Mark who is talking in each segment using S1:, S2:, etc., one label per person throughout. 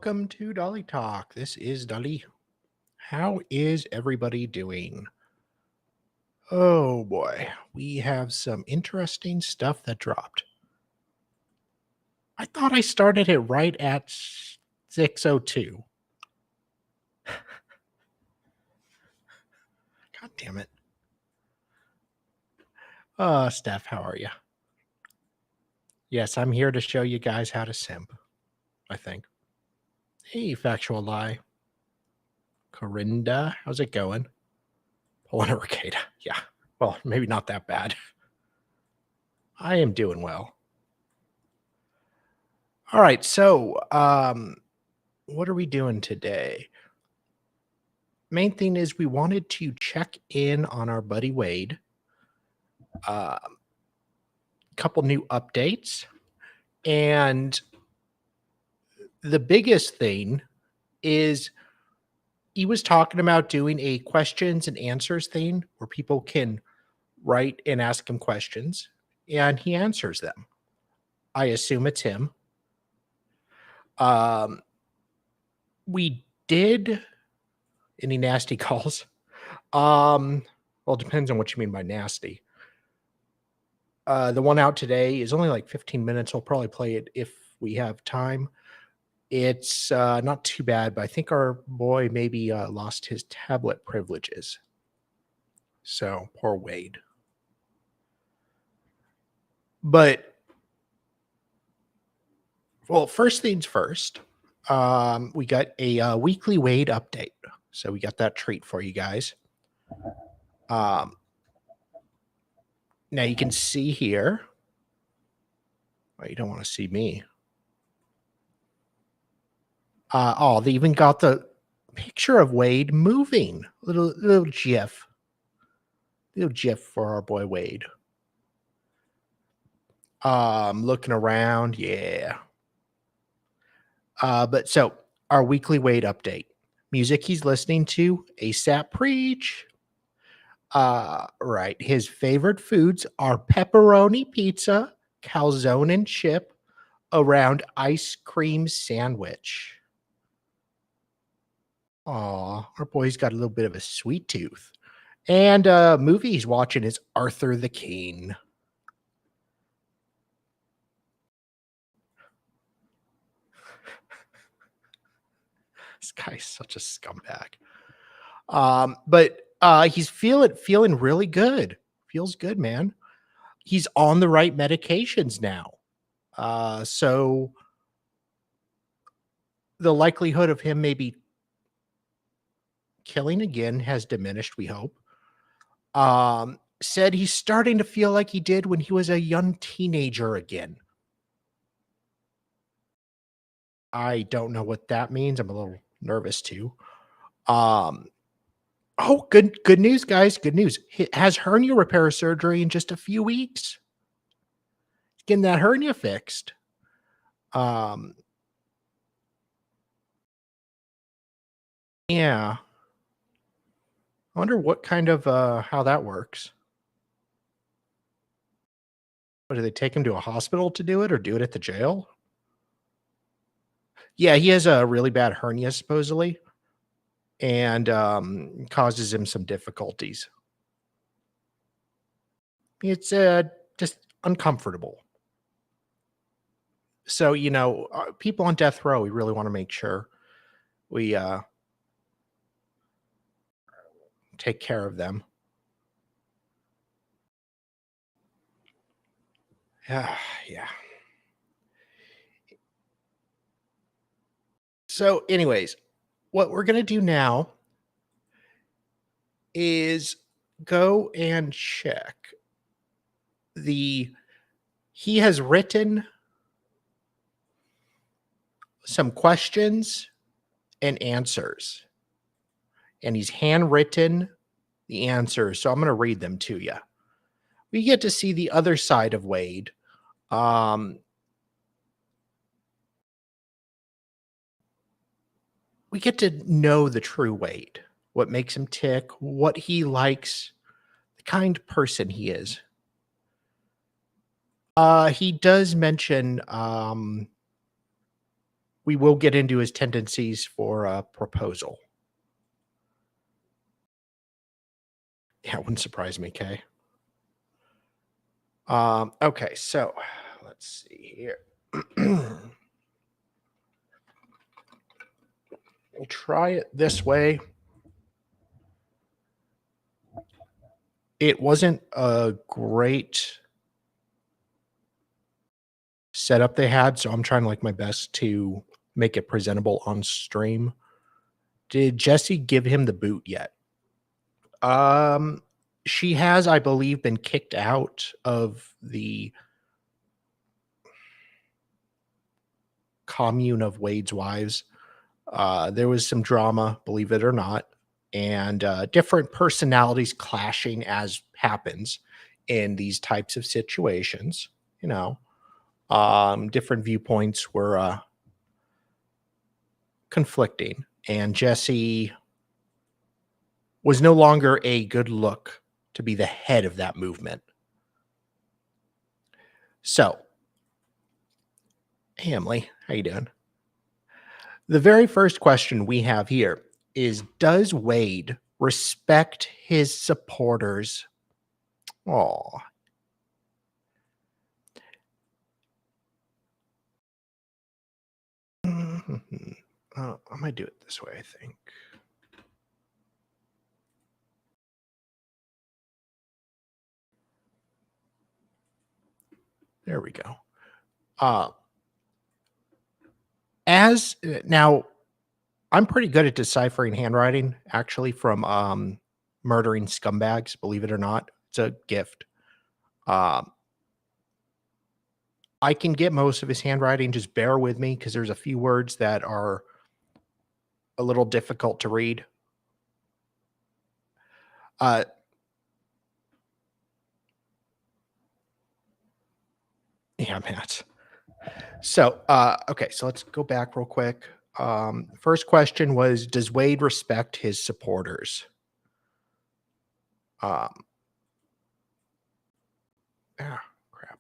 S1: welcome to Dolly Talk. This is Dolly. How is everybody doing? Oh boy, we have some interesting stuff that dropped. I thought I started it right at 6:02. God damn it. Steph, how are you? Yes, I'm here to show you guys how to simp, I think. Hey, Factual Lie. Corinda, how's it going? Polina Ricada. Yeah. Well, maybe not that bad. I am doing well. All right, so what are we doing today? Main thing is we wanted to check in on our buddy Wade. Couple new updates, and the biggest thing is he was talking about doing a questions and answers thing where people can write and ask him questions, and he answers them. I assume it's him. We did any nasty calls? Well, it depends on what you mean by nasty. The one out today is only like 15 minutes. I'll probably play it if we have time. It's not too bad, but I think our boy maybe lost his tablet privileges. So poor Wade. But, well, first things first, we got a weekly Wade update. So we got that treat for you guys. Now you can see here. Well, you don't want to see me. They even got the picture of Wade moving. Little GIF. Little GIF for our boy Wade. Looking around, yeah. But so our weekly Wade update. Music he's listening to, ASAP Preach. Right. His favorite foods are pepperoni pizza, calzone and chip, around ice cream sandwich. Aw, our boy's got a little bit of a sweet tooth. And movie he's watching is Arthur the King. This guy's such a scumbag. But he's feeling really good. Feels good, man. He's on the right medications now. So the likelihood of him maybe killing again has diminished, we hope. Said he's starting to feel like he did when he was a young teenager again. I don't know what that means. I'm a little nervous too. Oh, good news, guys. Good news. He has hernia repair surgery in just a few weeks. Getting that hernia fixed. Yeah. I wonder what kind of how that works. What, do they take him to a hospital to do it or do it at the jail? Yeah, he has a really bad hernia supposedly, and causes him some difficulties. It's just uncomfortable. So, people on death row, we really want to make sure we take care of them. Yeah, yeah. So, anyways, what we're gonna do now is go and check he has written some questions and answers, and he's handwritten the answers. So I'm going to read them to you. We get to see the other side of Wade. We get to know the true Wade, what makes him tick, what he likes, the kind person he is. He does mention we will get into his tendencies for a proposal. Yeah, it wouldn't surprise me, Kay. Okay, so let's see here. We'll try it this way. It wasn't a great setup they had, so I'm trying like my best to make it presentable on stream. Did Jesse give him the boot yet? Um, she has, I believe, been kicked out of the commune of Wade's wives. There was some drama, believe it or not, and different personalities clashing as happens in these types of situations. You know, different viewpoints were conflicting, and Jesse was no longer a good look to be the head of that movement. So, hey Emily, how you doing? The very first question we have here is, does Wade respect his supporters? Oh, I might do it this way, I think. There we go. Uh, as now, I'm pretty good at deciphering handwriting, actually, from murdering scumbags. Believe it or not, it's a gift. Um, I can get most of his handwriting. Just bear with me because there's a few words that are a little difficult to read. Uh, yeah, Matt. So, okay, so let's go back real quick. First question was, does Wade respect his supporters? Um, Crap.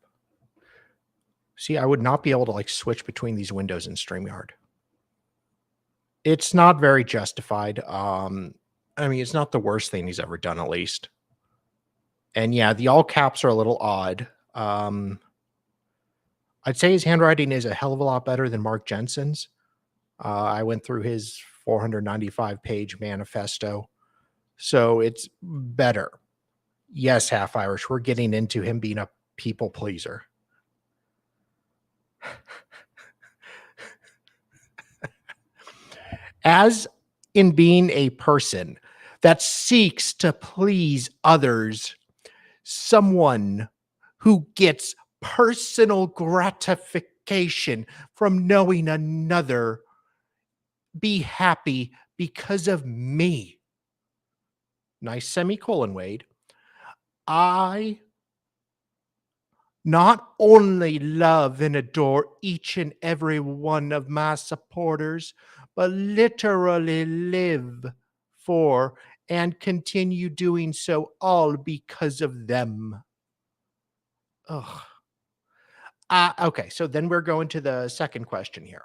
S1: See, I would not be able to like switch between these windows in StreamYard. It's not very justified. I mean, it's not the worst thing he's ever done, at least. And yeah, the all caps are a little odd. I'd say his handwriting is a hell of a lot better than Mark Jensen's. I went through his 495 page manifesto. So it's better. Yes, half Irish. We're getting into him being a people pleaser. As in being a person that seeks to please others, someone who gets personal gratification from knowing another be happy because of me. Nice semicolon, Wade. I not only love and adore each and every one of my supporters, but literally live for and continue doing so all because of them. Ugh. Okay, so then we're going to the second question here.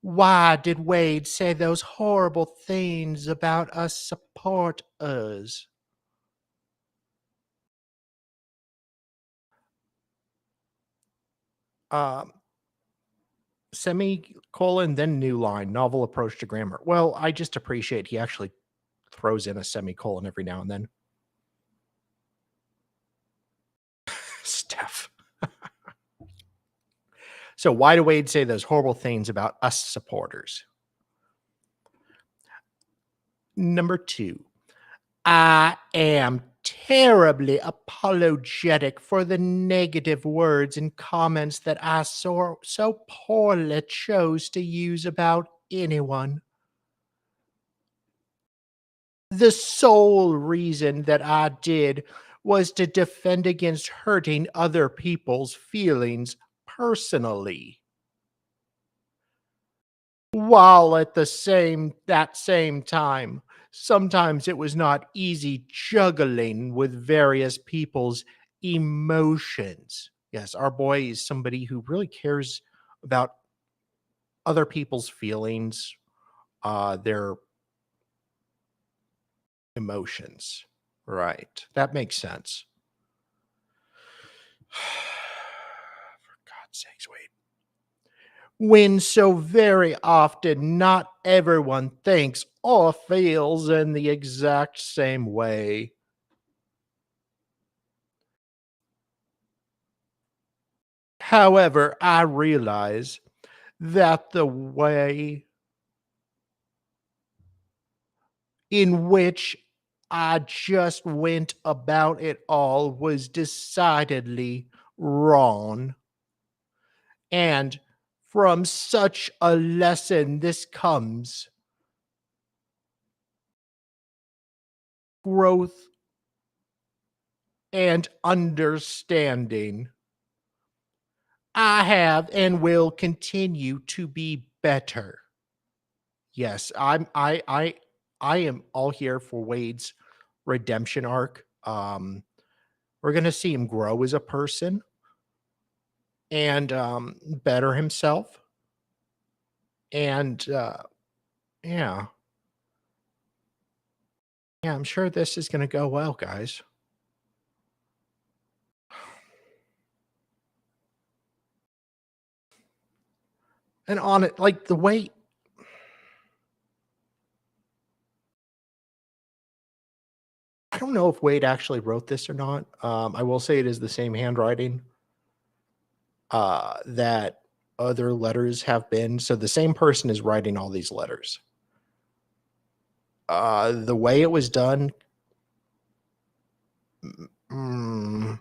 S1: Why did Wade say those horrible things about us supporters? Um, Semicolon, then new line, novel approach to grammar. Well, I just appreciate he actually throws in a semicolon every now and then. Steph. So why did Wade say those horrible things about us supporters? Number 2, I am terribly apologetic for the negative words and comments that I so poorly chose to use about anyone. The sole reason that I did was to defend against hurting other people's feelings personally. While at that same time, sometimes it was not easy juggling with various people's emotions. Yes, our boy is somebody who really cares about other people's feelings, their emotions. Right. That makes sense. For God's sakes, wait. When so very often not everyone thinks or feels in the exact same way. However, I realize that the way in which I just went about it all was decidedly wrong. And from such a lesson, this comes growth and understanding. I have and will continue to be better. Yes, I am all here for Wade's redemption arc. We're gonna see him grow as a person and better himself. And yeah, yeah, I'm sure this is gonna go well, guys. And on it, like the way I don't know if Wade actually wrote this or not. I will say it is the same handwriting that other letters have been. So the same person is writing all these letters. The way it was done, mm,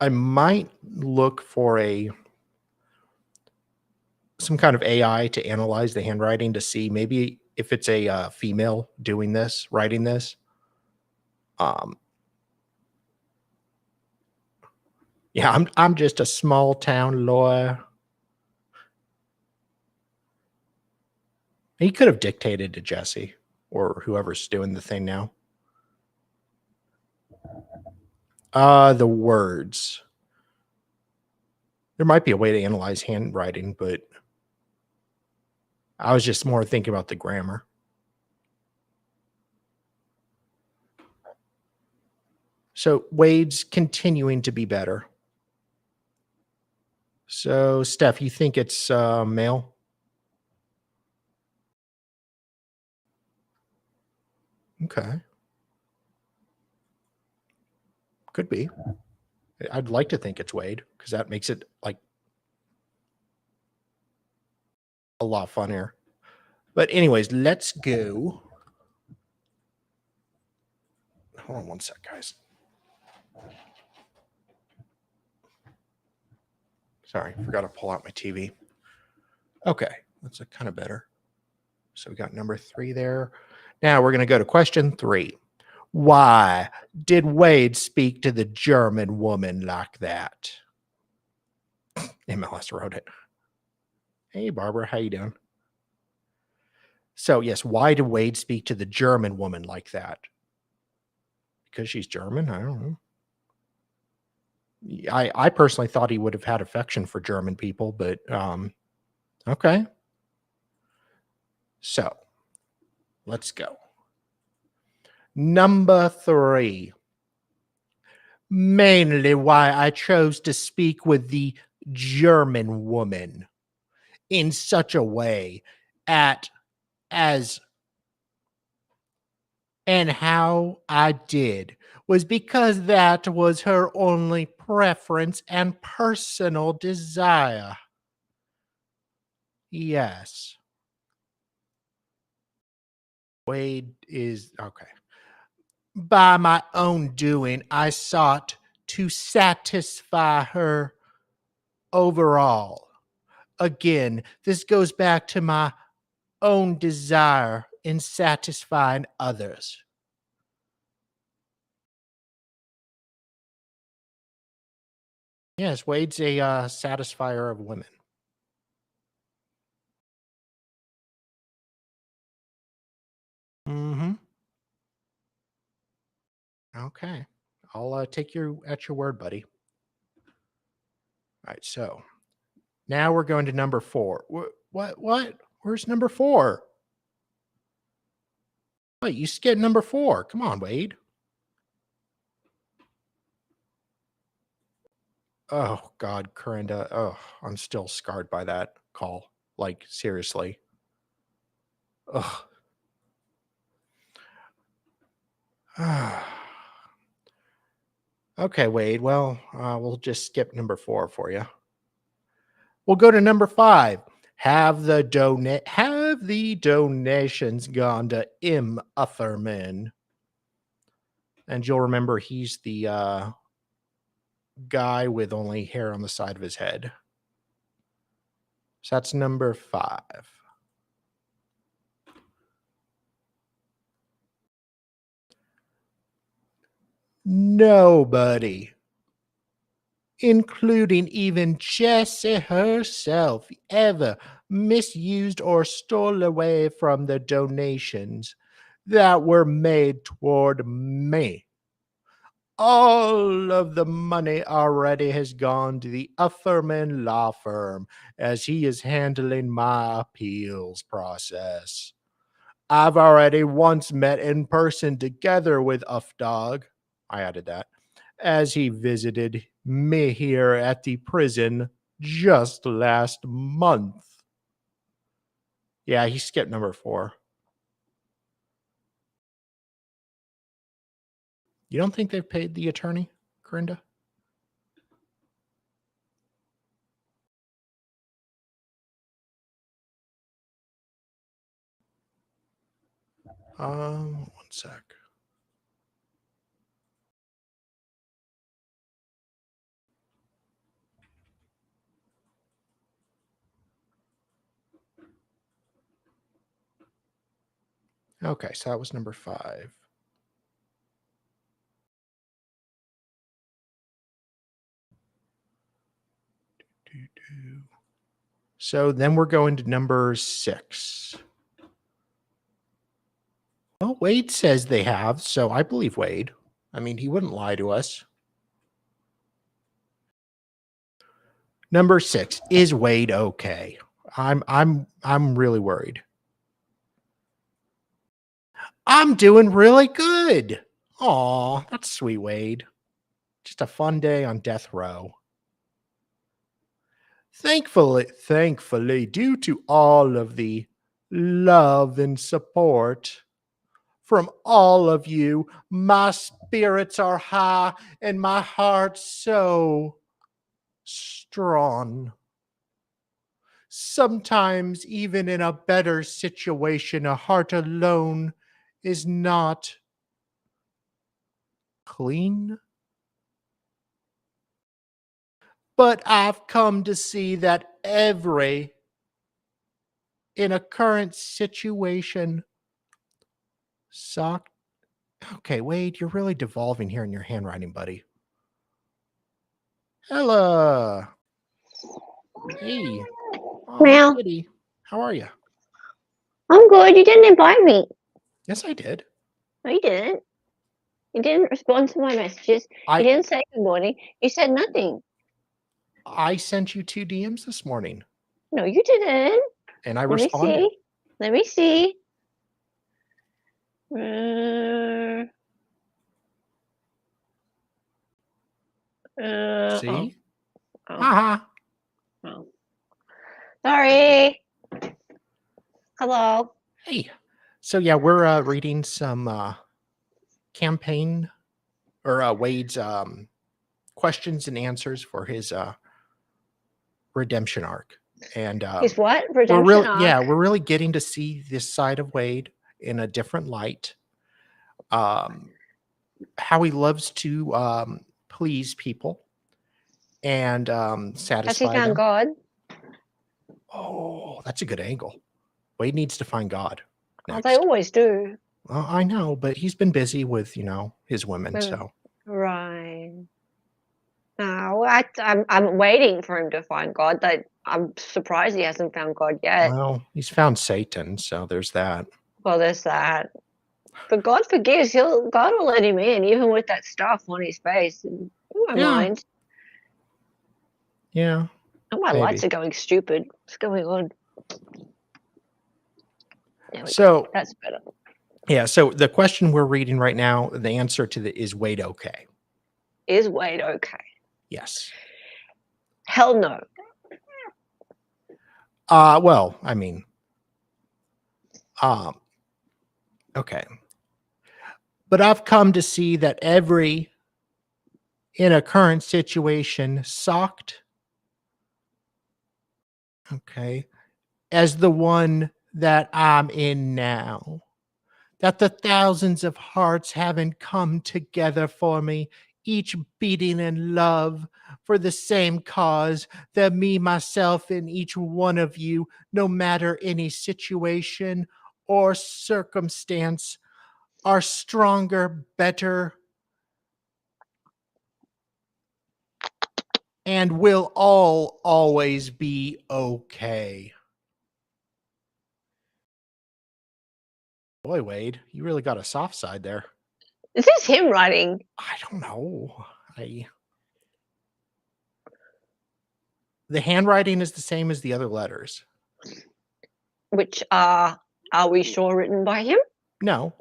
S1: I might look for a some kind of AI to analyze the handwriting to see maybe if it's a female doing this, writing this. Um, yeah, I'm just a small town lawyer. He could have dictated to Jesse or whoever's doing the thing now. The words. There might be a way to analyze handwriting, but I was just more thinking about the grammar. So Wade's continuing to be better. So Steph, you think it's male? Okay, could be. I'd like to think it's Wade because that makes it like a lot funnier. But anyways, let's go. Hold on one sec, guys. Sorry, forgot to pull out my TV. Okay, that's kind of better. So we got number 3 there. Now we're going to go to question 3. Why did Wade speak to the German woman like that? MLS wrote it. Hey, Barbara, how you doing? So yes, why did Wade speak to the German woman like that? Because she's German? I don't know. I personally thought he would have had affection for German people, but okay. So let's go. Number 3. Mainly why I chose to speak with the German woman in such a way at as and how I did was because that was her only preference and personal desire. Yes. Wade is okay. By my own doing, I sought to satisfy her overall. Again, this goes back to my own desire in satisfying others. Yes, Wade's a satisfier of women. Hmm. Okay. I'll take you at your word, buddy. right, so now we're going to number 4. What? Where's number 4? Wait, you skipped number 4. Come on, Wade. Oh, God, Corinda. Oh, I'm still scarred by that call. Like, seriously. Ugh. Okay, Wade. Well, we'll just skip number 4 for you. We'll go to number 5. Have the donations gone to Im Utherman? And you'll remember he's the guy with only hair on the side of his head. So that's number 5. Nobody, including even Jessie herself, ever misused or stole away from the donations that were made toward me. All of the money already has gone to the Ufferman law firm as he is handling my appeals process. I've already once met in person together with Uffdog. I added that as he visited me here at the prison just last month. Yeah, he skipped number 4. You don't think they've paid the attorney, Corinda? One sec. Okay, so that was number 5. So then we're going to number 6. Well, Wade says they have, so I believe Wade. I mean, he wouldn't lie to us. Number 6, is Wade okay? I'm really worried. I'm doing really good. Aw, that's sweet, Wade. Just a fun day on death row. Thankfully, due to all of the love and support from all of you, my spirits are high and my heart so strong. Sometimes, even in a better situation, a heart alone is not clean. But I've come to see that in a current situation, sock. Okay, Wade, you're really devolving here in your handwriting, buddy. Ella. Hey. Oh,
S2: Meow.
S1: kitty. How are you?
S2: I'm good. You didn't invite me.
S1: Yes, I did.
S2: No, you didn't. You didn't respond to my messages. You didn't say good morning. You said nothing.
S1: I sent you 2 DMs this morning.
S2: No, you didn't.
S1: And I responded.
S2: Let me see.
S1: See?
S2: Oh.
S1: Haha.
S2: Oh. Sorry. Hello.
S1: Hey. So yeah, we're reading some campaign or Wade's questions and answers for his redemption arc. And
S2: his what? Redemption arc?
S1: we're really getting to see this side of Wade in a different light. How he loves to please people and satisfy
S2: Has he found
S1: them.
S2: God?
S1: Oh, that's a good angle. Wade needs to find God next.
S2: Oh, they always do.
S1: Well, I know, but he's been busy with, his women, so.
S2: Right. No, I'm waiting for him to find God. I'm surprised he hasn't found God yet.
S1: Well, he's found Satan, so there's that.
S2: Well, there's that. But God forgives. God will let him in, even with that stuff on his face. And he won't mind.
S1: Yeah.
S2: Oh, my lights are going stupid. What's going on? There we go. That's better.
S1: Yeah, so the question we're reading right now, the answer to is Wade okay?
S2: Is Wade okay?
S1: Yes.
S2: Hell no.
S1: Well, I mean, okay. But I've come to see that every in a current situation sucked, okay, as the one that I'm in now. That the thousands of hearts haven't come together for me, each beating in love for the same cause, that me, myself, and each one of you, no matter any situation or circumstance, are stronger, better, and will all always be okay. Boy, Wade, you really got a soft side there.
S2: Is this him writing?
S1: I don't know. The handwriting is the same as the other letters.
S2: Which are we sure written by him?
S1: No.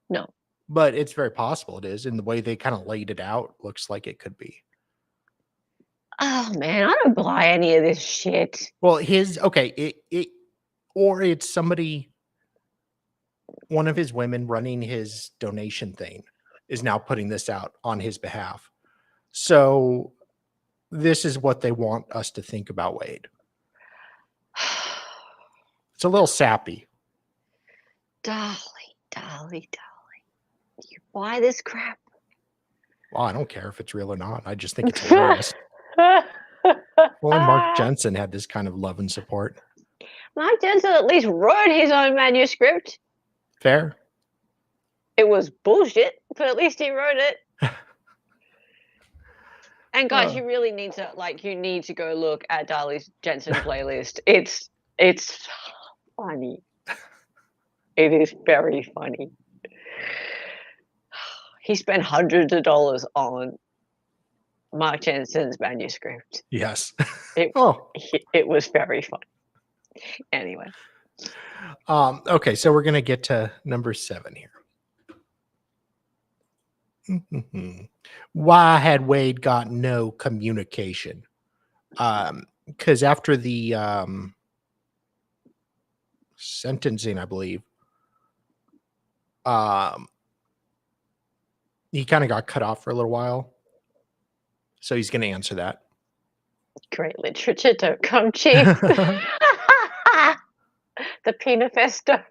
S2: No.
S1: But it's very possible it is. In the way they kind of laid it out, looks like it could be.
S2: Oh man, I don't buy any of this shit.
S1: Well, or it's somebody, one of his women running his donation thing is now putting this out on his behalf. So this is what they want us to think about Wade. It's a little sappy.
S2: Dolly. You buy this crap?
S1: Well, I don't care if it's real or not. I just think it's hilarious. Only Mark Jensen had this kind of love and support.
S2: Mark Jensen at least wrote his own manuscript.
S1: Fair.
S2: It was bullshit, but at least he wrote it. And guys, you really need to go look at Darley Jensen playlist. It's funny. It is very funny. He spent hundreds of dollars on Mark Jensen's manuscript.
S1: Yes.
S2: It was very fun. Anyway.
S1: Okay, so we're going to get to number 7 here. Why had Wade got no communication? Because after the sentencing, I believe, he kind of got cut off for a little while. So he's going to answer that.
S2: Great literature don't come cheap. The Penifesto.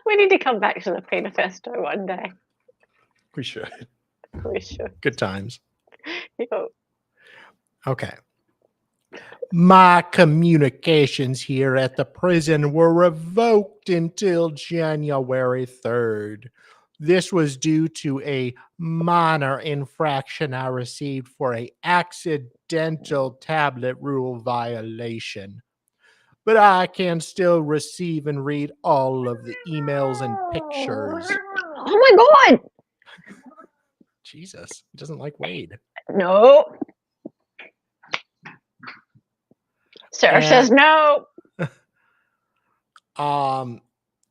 S2: We need to come back to the Penifesto one day.
S1: We should.
S2: We should.
S1: Good times.
S2: Yo.
S1: Okay. My communications here at the prison were revoked until January 3rd. This was due to a minor infraction I received for a accidental tablet rule violation. But I can still receive and read all of the emails and pictures.
S2: Oh my God!
S1: Jesus, he doesn't like Wade.
S2: No. Sarah says no.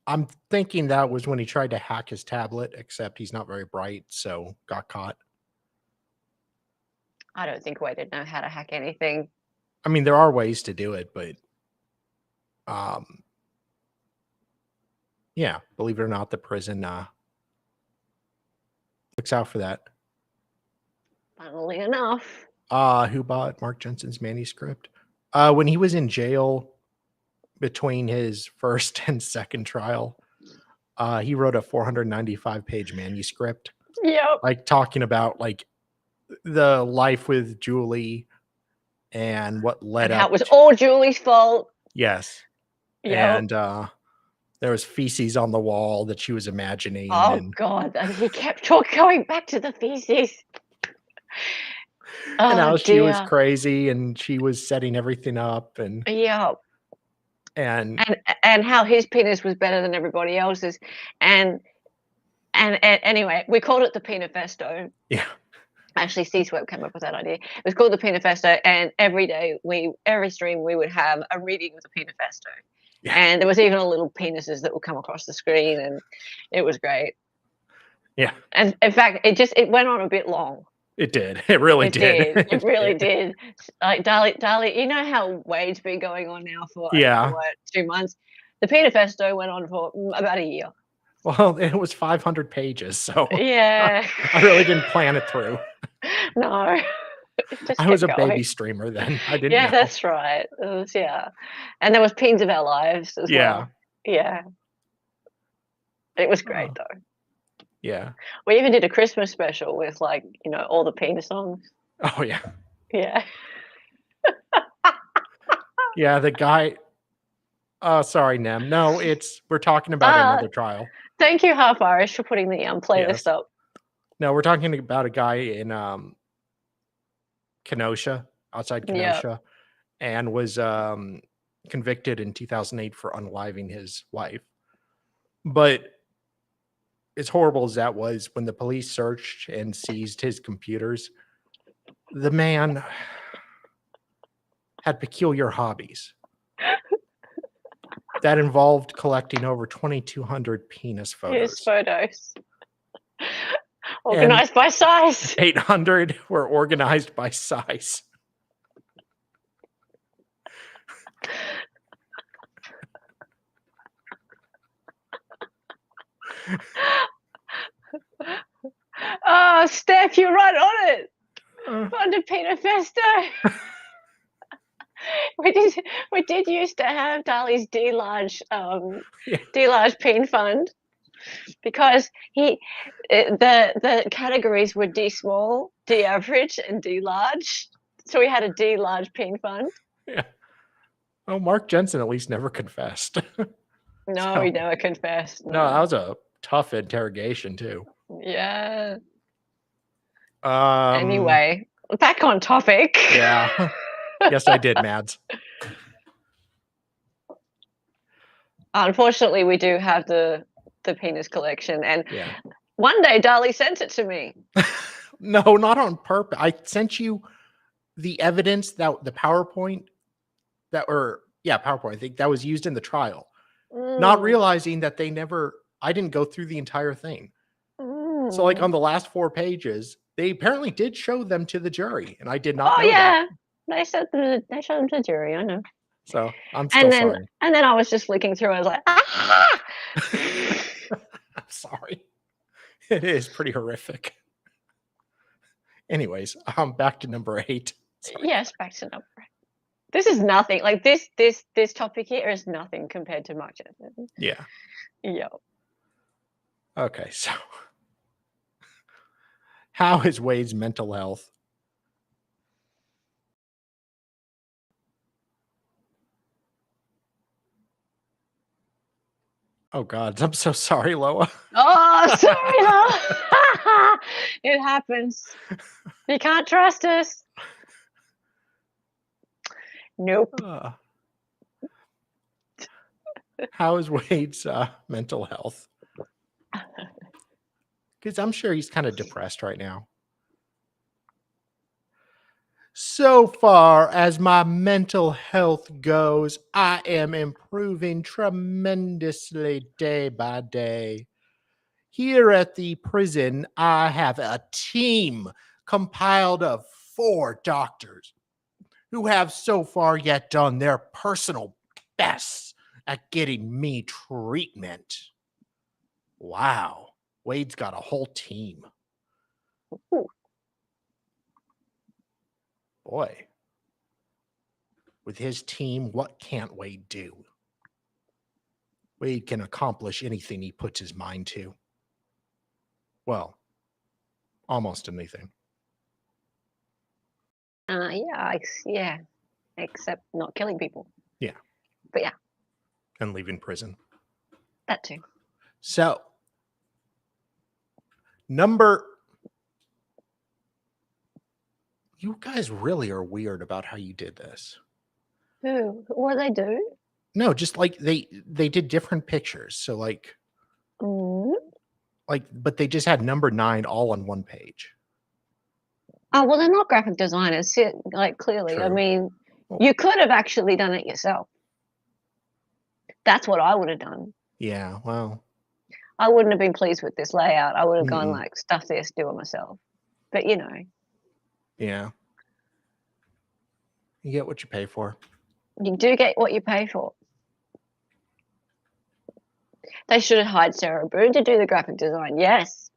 S1: I'm thinking that was when he tried to hack his tablet, except he's not very bright, so got caught.
S2: I don't think Wade didn't know how to hack anything.
S1: I mean, there are ways to do it, but yeah, believe it or not, the prison looks out for that.
S2: Funnily enough.
S1: Who bought Mark Jensen's manuscript? When he was in jail between his first and second trial, he wrote a 495-page manuscript.
S2: Yep.
S1: Like talking about like the life with Julie and what led up.
S2: How it was all Julie's fault.
S1: Yes. Yep. And there was feces on the wall that she was imagining.
S2: Oh God! And he kept going back to the feces.
S1: And how she was crazy and she was setting everything up and
S2: yeah.
S1: And
S2: how his penis was better than everybody else's. And anyway, we called it the Penifesto.
S1: Yeah.
S2: Actually, C-Swept came up with that idea. It was called the Penifesto, and every stream we would have a reading of the Penifesto.
S1: Yeah.
S2: And there was even a little penises that would come across the screen, and it was great.
S1: Yeah.
S2: And in fact, it went on a bit long.
S1: It did. It really did.
S2: It really did. Like, Dali, you know how Wade's been going on now for, I don't know what, 2 months? The Penifesto went on for about a year.
S1: Well, it was 500 pages, so
S2: yeah,
S1: I really didn't plan it through.
S2: No,
S1: I was a baby streamer then. I didn't know.
S2: That's right. It was, and there was Peens of Our Lives as well. Yeah. It was great though.
S1: Yeah.
S2: We even did a Christmas special with, like, all the penis songs.
S1: Oh yeah.
S2: Yeah.
S1: Yeah, the guy. Oh, sorry, Nem. No, we're talking about another trial.
S2: Thank you, Half Irish, for putting the playlist up.
S1: No, we're talking about a guy in Kenosha, outside Kenosha, and was convicted in 2008 for unaliving his wife. But as horrible as that was, when the police searched and seized his computers, the man had peculiar hobbies that involved collecting over 2,200 penis photos.
S2: His photos. Organized by size.
S1: 800 were organized by size.
S2: Oh, Steph, you're right on it. Under Penifesto. We did used to have Dali's D large peen fund, because the categories were D small, D average, and D large. So we had a D large peen fund.
S1: Yeah. Oh, Mark Jensen at least never confessed.
S2: No, he never confessed.
S1: No, that was a tough interrogation too.
S2: Yeah. Anyway, back on topic.
S1: Yeah. Yes, I did, Mads.
S2: Unfortunately, we do have the penis collection, and one day Dali sent it to me.
S1: No, not on purpose. I sent you the evidence, that the PowerPoint PowerPoint, I think, that was used in the trial. Not realizing that I didn't go through the entire thing. So, like, on the last 4 pages, they apparently did show them to the jury, and I did not know that.
S2: They showed them to the jury, I know.
S1: So I'm still sorry.
S2: And then I was just flicking through, I was like, ah!
S1: I'm sorry. It is pretty horrific. Anyways, back to number 8. Sorry.
S2: Yes, back to number 8. This is nothing. Like, this topic here is nothing compared to Mark Jensen.
S1: Yeah.
S2: Yeah.
S1: Okay, so how is Wade's mental health? Oh God, I'm so sorry, Loa.
S2: Oh, sorry, Loa. It happens. You can't trust us. Nope.
S1: How is Wade's mental health? Because I'm sure he's kind of depressed right now. So far as my mental health goes, I am improving tremendously day by day. Here at the prison, I have a team compiled of 4 doctors who have so far yet done their personal best at getting me treatment. Wow, Wade's got a whole team.
S2: Ooh.
S1: Boy, with his team, what can't Wade do? Wade can accomplish anything he puts his mind to. Well, almost anything.
S2: Yeah, except not killing people.
S1: Yeah.
S2: But yeah.
S1: And leaving prison.
S2: That too.
S1: So, you guys really are weird about how you did this.
S2: Who? What did they do?
S1: No, just like they did different pictures. So like, but they just had number 9 all on one page.
S2: Oh, well, they're not graphic designers, like, clearly. I
S1: True.
S2: mean,
S1: Well,
S2: you could have actually done it yourself. That's what I would have done.
S1: yeah, well,
S2: I wouldn't have been pleased with this layout. I would have gone
S1: mm-mm,
S2: like, "Stuff this, do it myself." But, you know,
S1: yeah. You get what you pay for.
S2: you do get what you pay for. They should have hired Sarah Boone to do the graphic design, yes.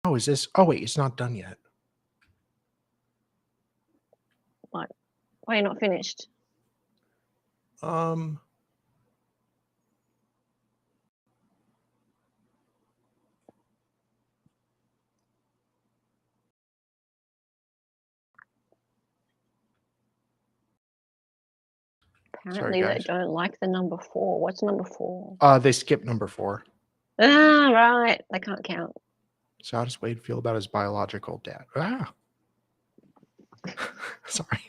S1: Oh, is this? Oh, wait, it's not done yet.
S2: Like, why are you not finished?
S1: Um, sorry,
S2: Apparently they
S1: guys.
S2: don't like the number 4. What's number 4?
S1: They skipped number 4.
S2: Ah, right. They can't count.
S1: So how does Wade feel about his biological dad? Ah, sorry.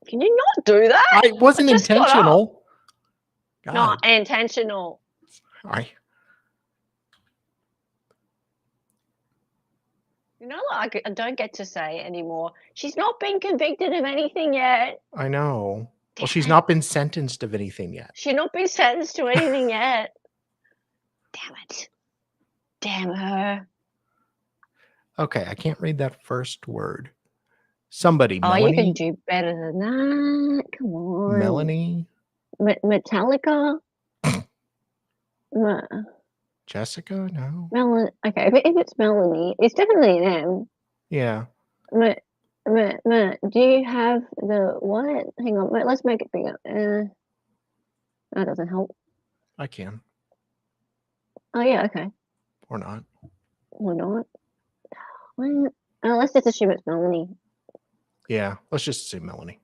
S2: Can you not do that?
S1: It wasn't
S2: I just got up.
S1: intentional.
S2: Not
S1: God.
S2: intentional.
S1: Sorry.
S2: You know, like, I don't get to say anymore. She's not been convicted of anything yet.
S1: I know. Well,
S2: Damn
S1: she's
S2: it.
S1: not been sentenced of anything yet.
S2: She's not been sentenced to anything yet. Damn it. Damn her.
S1: Okay, I can't read that first word. Somebody,
S2: Oh, you can
S1: Melanie?
S2: do better than that. Come on.
S1: Melanie?
S2: Metallica?
S1: Jessica? No.
S2: Okay, if it's Melanie, it's definitely an M.
S1: Yeah.
S2: Do you have the what? Hang on, let's make it bigger. That doesn't help.
S1: I can.
S2: Oh yeah, okay.
S1: Or not.
S2: Or not. What? Let's just assume it's Melanie.
S1: Yeah, let's just say Melanie.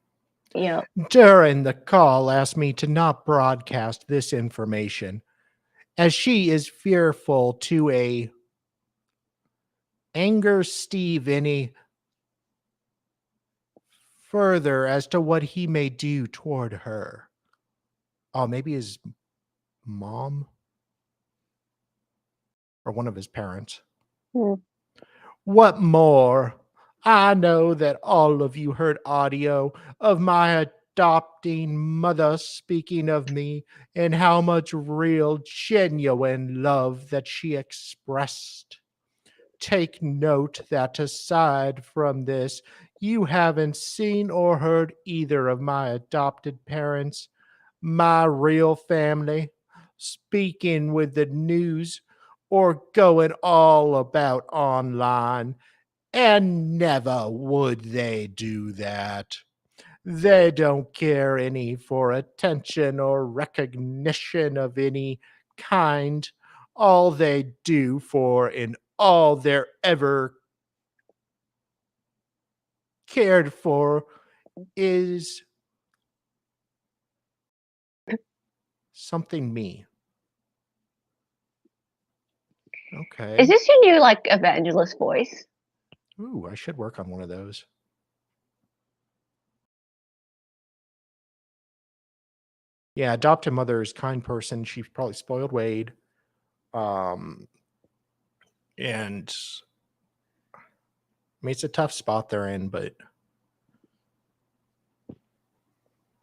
S2: Yeah.
S1: During the call, asked me to not broadcast this information, as she is fearful to anger Steve any further as to what he may do toward her. Oh, maybe his mom or one of his parents.
S2: Hmm.
S1: What more? I know that all of you heard audio of my adopting mother speaking of me and how much real, genuine love that she expressed. Take note that aside from this, you haven't seen or heard either of my adopted parents, my real family, speaking with the news or going all about online, and never would they do that. They don't care any for attention or recognition of any kind. All they do for and all they're ever cared for is something me. Okay.
S2: Is this your new like evangelist voice?
S1: Ooh, I should work on one of those. Yeah, adopted mother is kind person. She probably spoiled Wade. And I mean, it's a tough spot they're in, but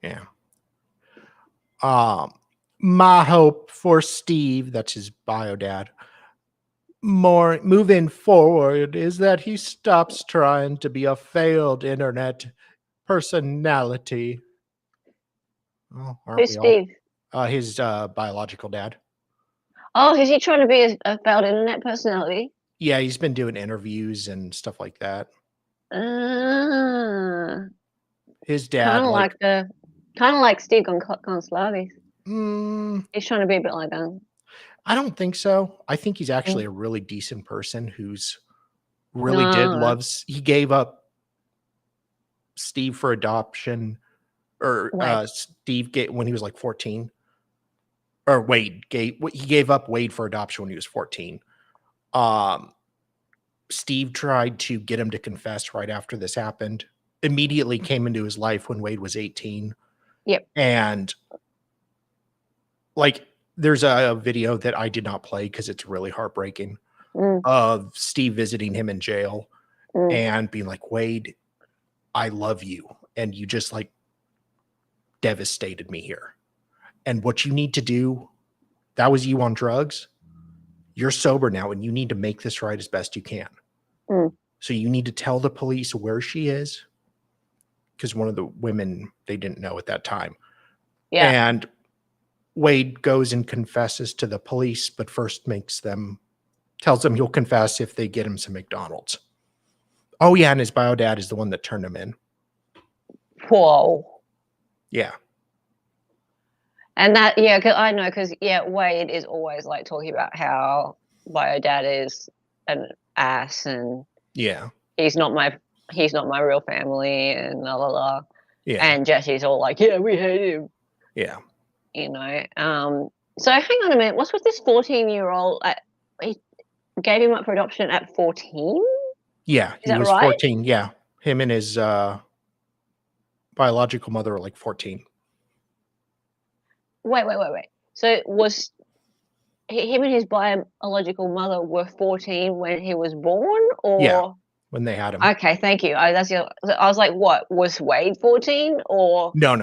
S1: yeah. My hope for Steve, that's his bio dad, more moving forward is that he stops trying to be a failed internet personality. Oh, aren't
S2: Who's
S1: we all?
S2: Steve?
S1: His biological dad.
S2: Oh, is he trying to be a failed internet personality?
S1: Yeah, he's been doing interviews and stuff like that. His dad,
S2: Kind of like Steve Gonsalves.
S1: mm,
S2: He's trying to be a bit like that.
S1: I don't think so. I think he's actually
S2: Mm.
S1: a really decent person who's really did loves. He gave up Steve for adoption, or
S2: Wait.
S1: Steve when he was like 14, or he gave up Wade for adoption when he was 14. Steve tried to get him to confess right after this happened. Immediately came into his life when Wade was 18.
S2: Yep.
S1: And like, there's a video that I did not play because it's really heartbreaking. of Steve visiting him in jail and being like, Wade, I love you. And you just like devastated me here. And what you need to do, that was you on drugs. You're sober now and you need to make this right as best you can. So you need to tell the police where she is. Because one of the women, they didn't know at that time.
S2: Yeah.
S1: And Wade goes and confesses to the police, but first tells them he'll confess if they get him some McDonald's. Oh, yeah, and his bio dad is the one that turned him in.
S2: Whoa.
S1: Yeah.
S2: And that, yeah, cause I know, because, yeah, Wade is always, like, talking about how bio dad is an ass and
S1: Yeah.
S2: he's not my real family and la, la, la.
S1: Yeah.
S2: And Jesse's all like, yeah, we hate him.
S1: Yeah.
S2: You know? So hang on a minute. What's with this 14-year-old? He gave him up for adoption at 14?
S1: Yeah, he was
S2: right?
S1: 14. Yeah. Him and his biological mother are like 14.
S2: Wait. So was him and his biological mother were 14 when he was born, or?
S1: Yeah, when they had him.
S2: Okay, thank you. I was like, what, was Wade 14 or?
S1: No,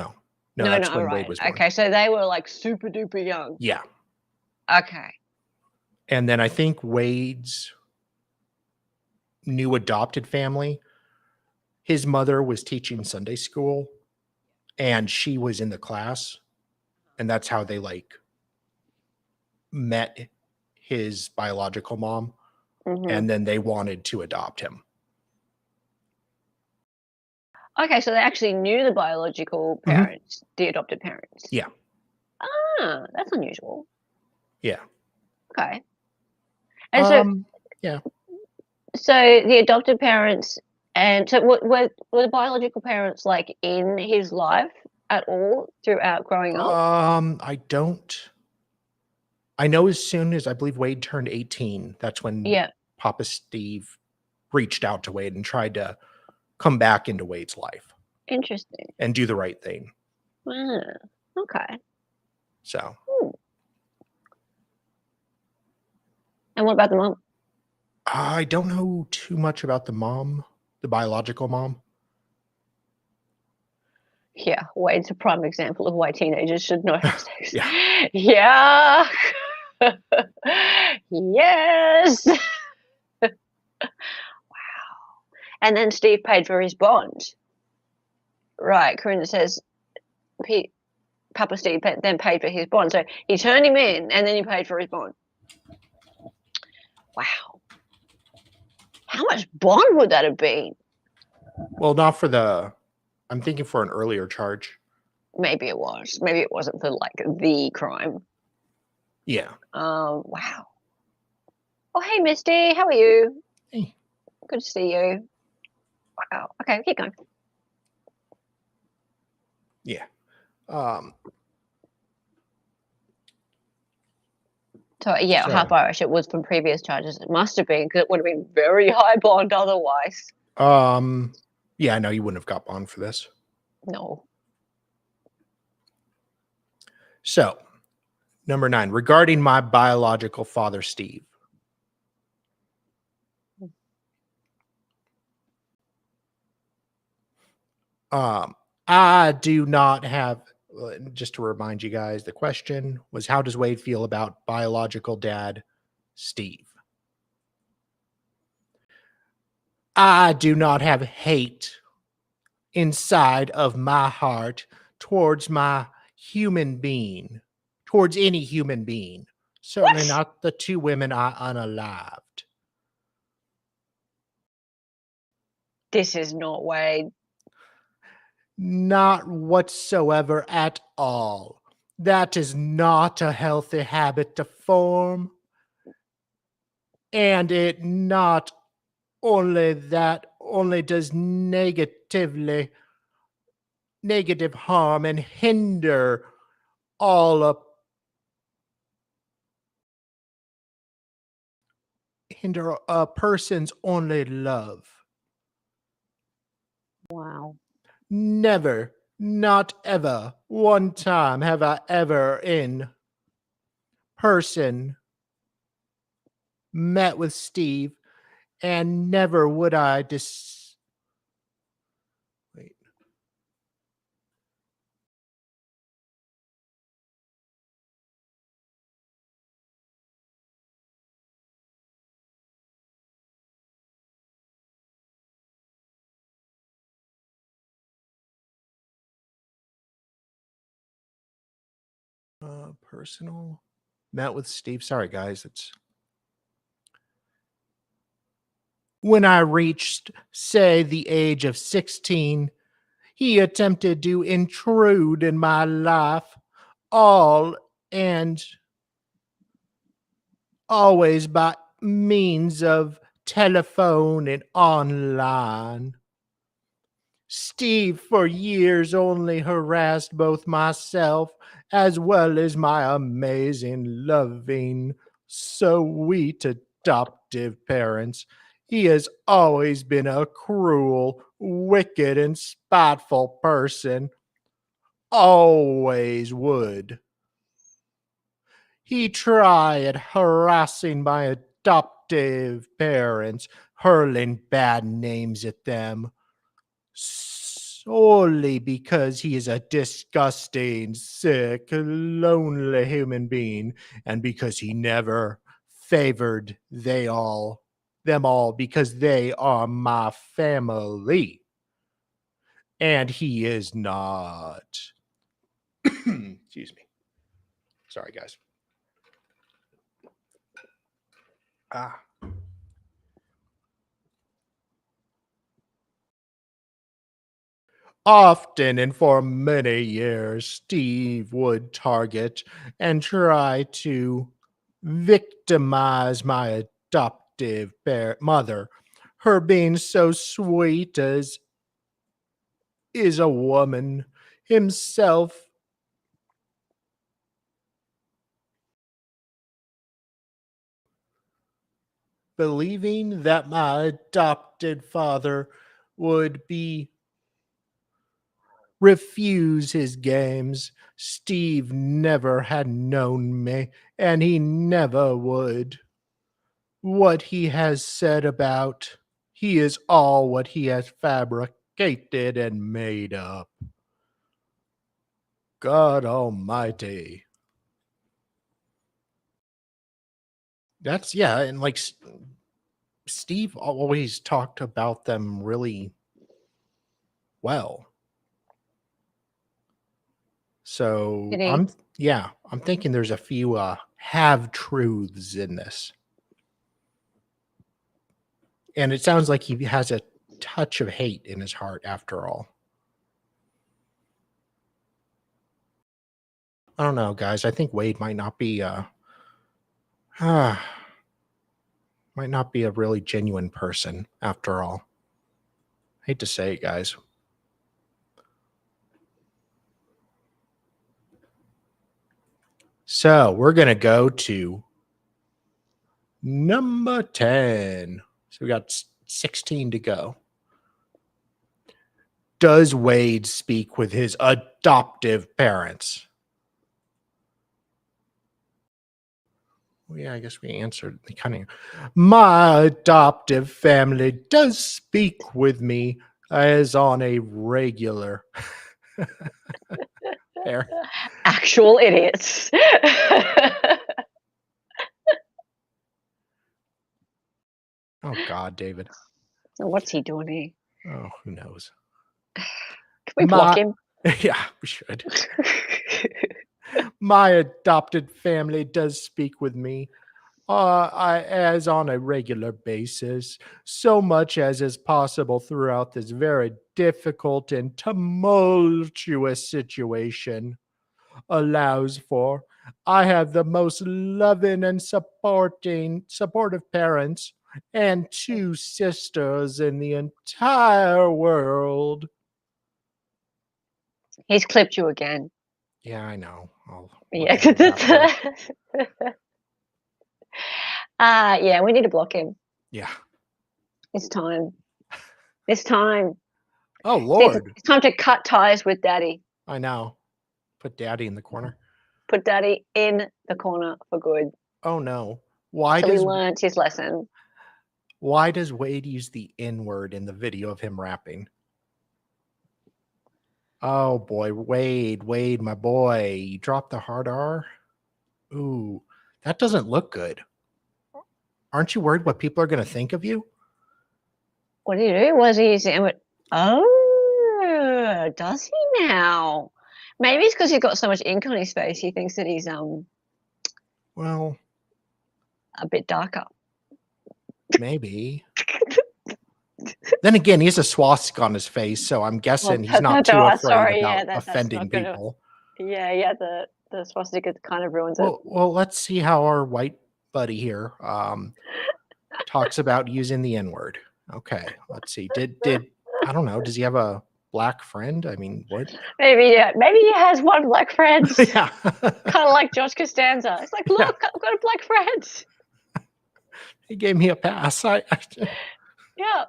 S1: that's when
S2: right.
S1: Wade was born.
S2: Okay, so they were like super duper young.
S1: Yeah.
S2: Okay.
S1: And then I think Wade's new adopted family, his mother was teaching Sunday school and she was in the class. And that's how they like met his biological mom. And then they wanted to adopt him.
S2: Okay, so they actually knew the biological parents, the adopted parents.
S1: Yeah.
S2: Ah, that's unusual.
S1: Yeah.
S2: Okay. And
S1: yeah.
S2: So the adopted parents, and so were the biological parents like in his life at all throughout growing up?
S1: I know as soon as I believe Wade turned 18, that's when Papa Steve reached out to Wade and tried to come back into Wade's life.
S2: Interesting.
S1: And do the right thing.
S2: Okay.
S1: So.
S2: And what about the mom?
S1: I don't know too much about the mom, the biological mom.
S2: Yeah, Wade's a prime example of why teenagers should not have sex.
S1: Yeah.
S2: Yeah. Yes. Wow. And then Steve paid for his bond. Right, Corinna says Papa Steve then paid for his bond. So he turned him in and then he paid for his bond. Wow. How much bond would that have been?
S1: Well, not for I'm thinking for an earlier charge.
S2: Maybe it was. Maybe it wasn't for like the crime.
S1: Yeah.
S2: Wow. Oh, hey, Misty. How are you?
S1: Hey.
S2: Good to see you. Wow. Okay, keep going.
S1: Yeah.
S2: So, yeah, half Irish. It was from previous charges. It must have been, because it would have been very high bond otherwise.
S1: Yeah, no, you wouldn't have got bond for this.
S2: No.
S1: So, number 9, regarding my biological father, Steve. I do not have, just to remind you guys, the question was, how does Wade feel about biological dad, Steve? I do not have hate inside of my heart towards my human being, towards any human being. Certainly not the 2 women I unalived.
S2: This is not Wade.
S1: Not whatsoever at all. That is not a healthy habit to form. And it not only that, only does negative harm and hinder hinder a person's only love.
S2: Wow.
S1: Never, not ever, one time have I ever in person met with Steve, and never would I wait. Personal met with Steve. Sorry, guys. It's when I reached, say, the age of 16, he attempted to intrude in my life, all and always by means of telephone and online. Steve for years only harassed both myself as well as my amazing, loving, sweet adoptive parents. He has always been a cruel, wicked, and spiteful person. Always would. He tried harassing my adoptive parents, hurling bad names at them solely because he is a disgusting, sick, lonely human being, and because he never favored them all because they are my family. And he is not. Excuse me. Sorry, guys. Ah. Often and for many years, Steve would target and try to victimize my adoptive mother. Her being so sweet as is a woman himself, believing that my adopted father would be refuse his games. Steve never had known me, and he never would. What he has said about he is all what he has fabricated and made up. God Almighty. That's yeah, and like Steve always talked about them really well. So
S2: Did he?
S1: I'm thinking there's a few have truths in this. And it sounds like he has a touch of hate in his heart after all. I don't know, guys. I think Wade might not be might not be a really genuine person after all. Hate to say it, guys. So we're gonna go to number 10. So we got 16 to go. Does Wade speak with his adoptive parents? Well, yeah, I guess we answered the kind of. My adoptive family does speak with me as on a regular.
S2: Actual idiots.
S1: Oh God, David.
S2: What's he doing here?
S1: Oh, who knows?
S2: Can we block him?
S1: Yeah, we should. My adopted family does speak with me as on a regular basis, so much as is possible throughout this very difficult and tumultuous situation allows for. I have the most loving and supportive parents and two sisters in the entire world.
S2: He's clipped you again.
S1: Yeah, I know.
S2: Yeah. Yeah, we need to block him.
S1: Yeah.
S2: It's time. It's time.
S1: Oh, Lord.
S2: It's time to cut ties with Daddy.
S1: I know. Put Daddy in the corner.
S2: Put Daddy in the corner for good.
S1: Oh, no. Why
S2: till he
S1: does
S2: learnt his lesson.
S1: Wade use the N-word in the video of him rapping? Oh boy, Wade, my boy, you dropped the hard R. Ooh, that doesn't look good. Aren't you worried what people are going to think of you?
S2: What did he do? Was he using it? Oh, does he now? Maybe it's because he's got so much ink on his face. He thinks that he's
S1: Well,
S2: a bit darker.
S1: maybe. Then again, he has a swastika on his face, so I'm guessing he's not
S2: that's
S1: too
S2: all right.
S1: afraid
S2: Sorry,
S1: about
S2: that's
S1: offending
S2: not gonna.
S1: people.
S2: Yeah. The swastika kind of ruins it.
S1: Well, let's see how our white buddy here talks about using the N-word. Okay, let's see. Did I don't know? Does he have a black friend? I mean, what?
S2: Maybe he has one black friend.
S1: Yeah,
S2: Kind of like George Costanza. It's like, look, I've got a black friend.
S1: he gave me a pass.
S2: Yeah.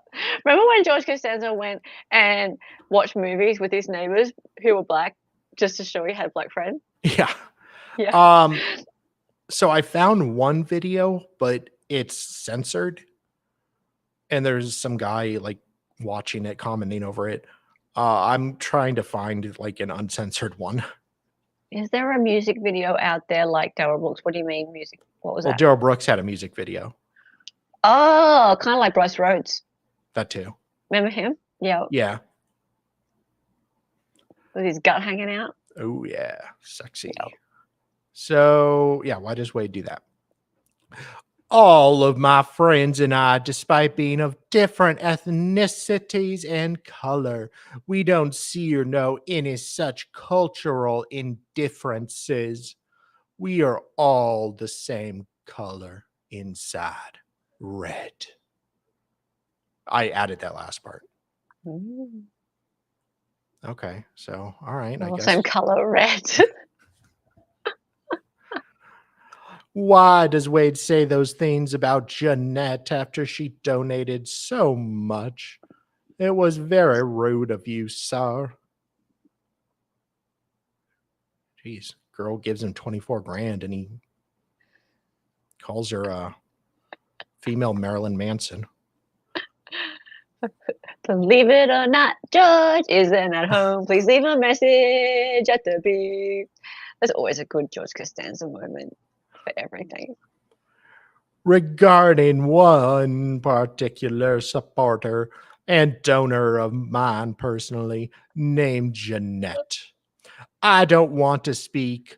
S2: Remember when George Costanza went and watched movies with his neighbors who were black just to show he had a black friend?
S1: Yeah.
S2: Yeah.
S1: So I found one video, but it's censored. And there's some guy like watching it, commenting over it. I'm trying to find like an uncensored one.
S2: Is there a music video out there like Daryl Brooks? What do you mean music? What was
S1: Well,
S2: that?
S1: Daryl Brooks had a music video.
S2: Oh, kind of like Bryce Rhodes.
S1: That too.
S2: Remember him? Yeah.
S1: Yeah.
S2: With his gut hanging out.
S1: Oh yeah, sexy.
S2: Yep.
S1: So yeah, why does Wade do that? All of my friends and I, despite being of different ethnicities and color, we don't see or know any such cultural indifferences. We are all the same color inside, red. I added that last part.
S2: Mm.
S1: Okay, so all right, I guess.
S2: Same color, red.
S1: Why does Wade say those things about Jeanette after she donated so much? It was very rude of you, sir. Jeez, girl gives him 24 grand and he calls her a female Marilyn Manson.
S2: Believe it or not, George isn't at home. Please leave a message at the beep. There's always a good George Costanza moment for everything.
S1: Regarding one particular supporter and donor of mine personally, named Jeanette, I don't want to speak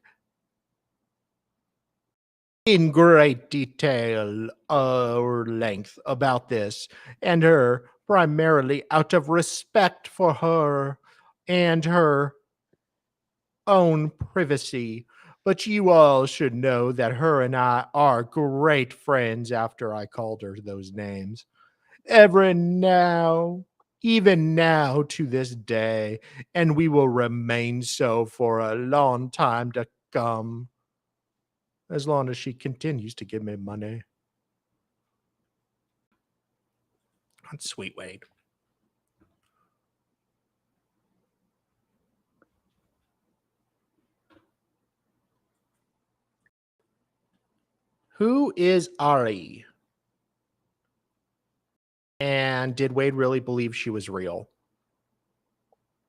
S1: in great detail or length about this and her, primarily out of respect for her and her own privacy. But you all should know that her and I are great friends after I called her those names. Even now to this day, and we will remain so for a long time to come, as long as she continues to give me money. That's sweet, Wade. Who is Ari? And did Wade really believe she was real?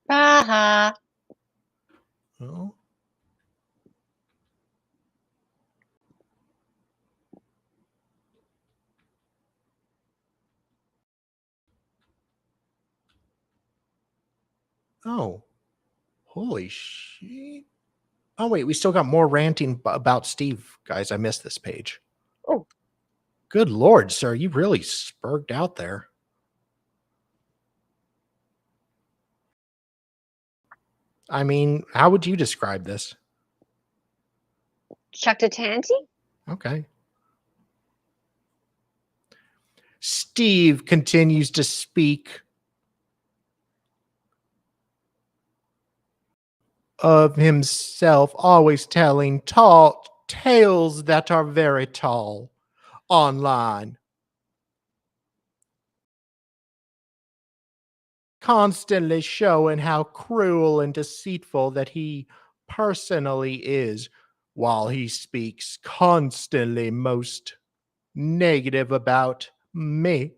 S2: Haha.
S1: Oh. Oh. Holy shit. Oh, wait, we still got more ranting about Steve, guys. I missed this page.
S2: Oh.
S1: Good Lord, sir. You really spurged out there. I mean, how would you describe this?
S2: Chucked a tansy?
S1: Okay. Steve continues to speak of himself, always telling tall tales that are very tall online. Constantly showing how cruel and deceitful that he personally is while he speaks constantly most negative about me,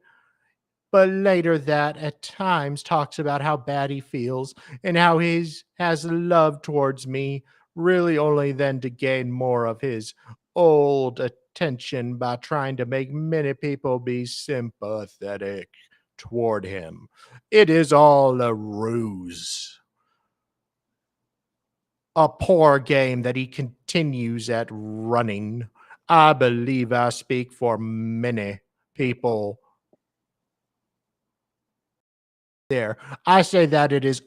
S1: but later that at times talks about how bad he feels and how he has love towards me, really only then to gain more of his old attention by trying to make many people be sympathetic toward him. It is all a ruse. A poor game that he continues at running. I believe I speak for many people there. I say that it is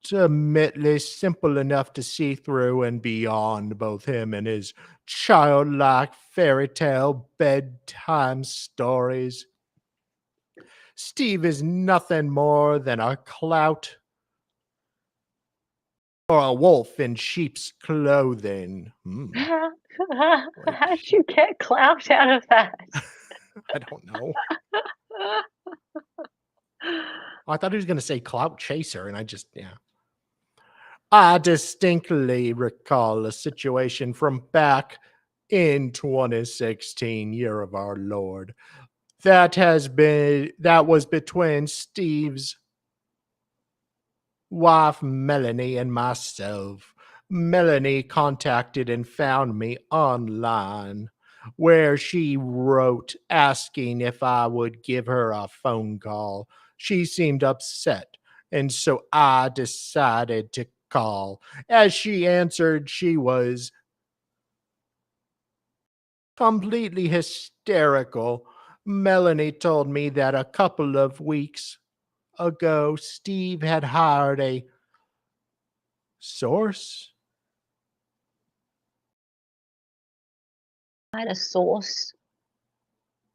S1: ultimately simple enough to see through and beyond both him and his childlike fairy tale bedtime stories. Steve is nothing more than a clout or a wolf in sheep's clothing.
S2: How'd you get clout out of that?
S1: I don't know. I thought he was going to say clout chaser, and yeah. I distinctly recall a situation from back in 2016, year of our Lord, that was between Steve's wife Melanie and myself. Melanie contacted and found me online, where she wrote asking if I would give her a phone call. She seemed upset, and so I decided to call. As she answered, she was completely hysterical. Melanie told me that a couple of weeks ago, Steve had hired a source,
S2: Find a source.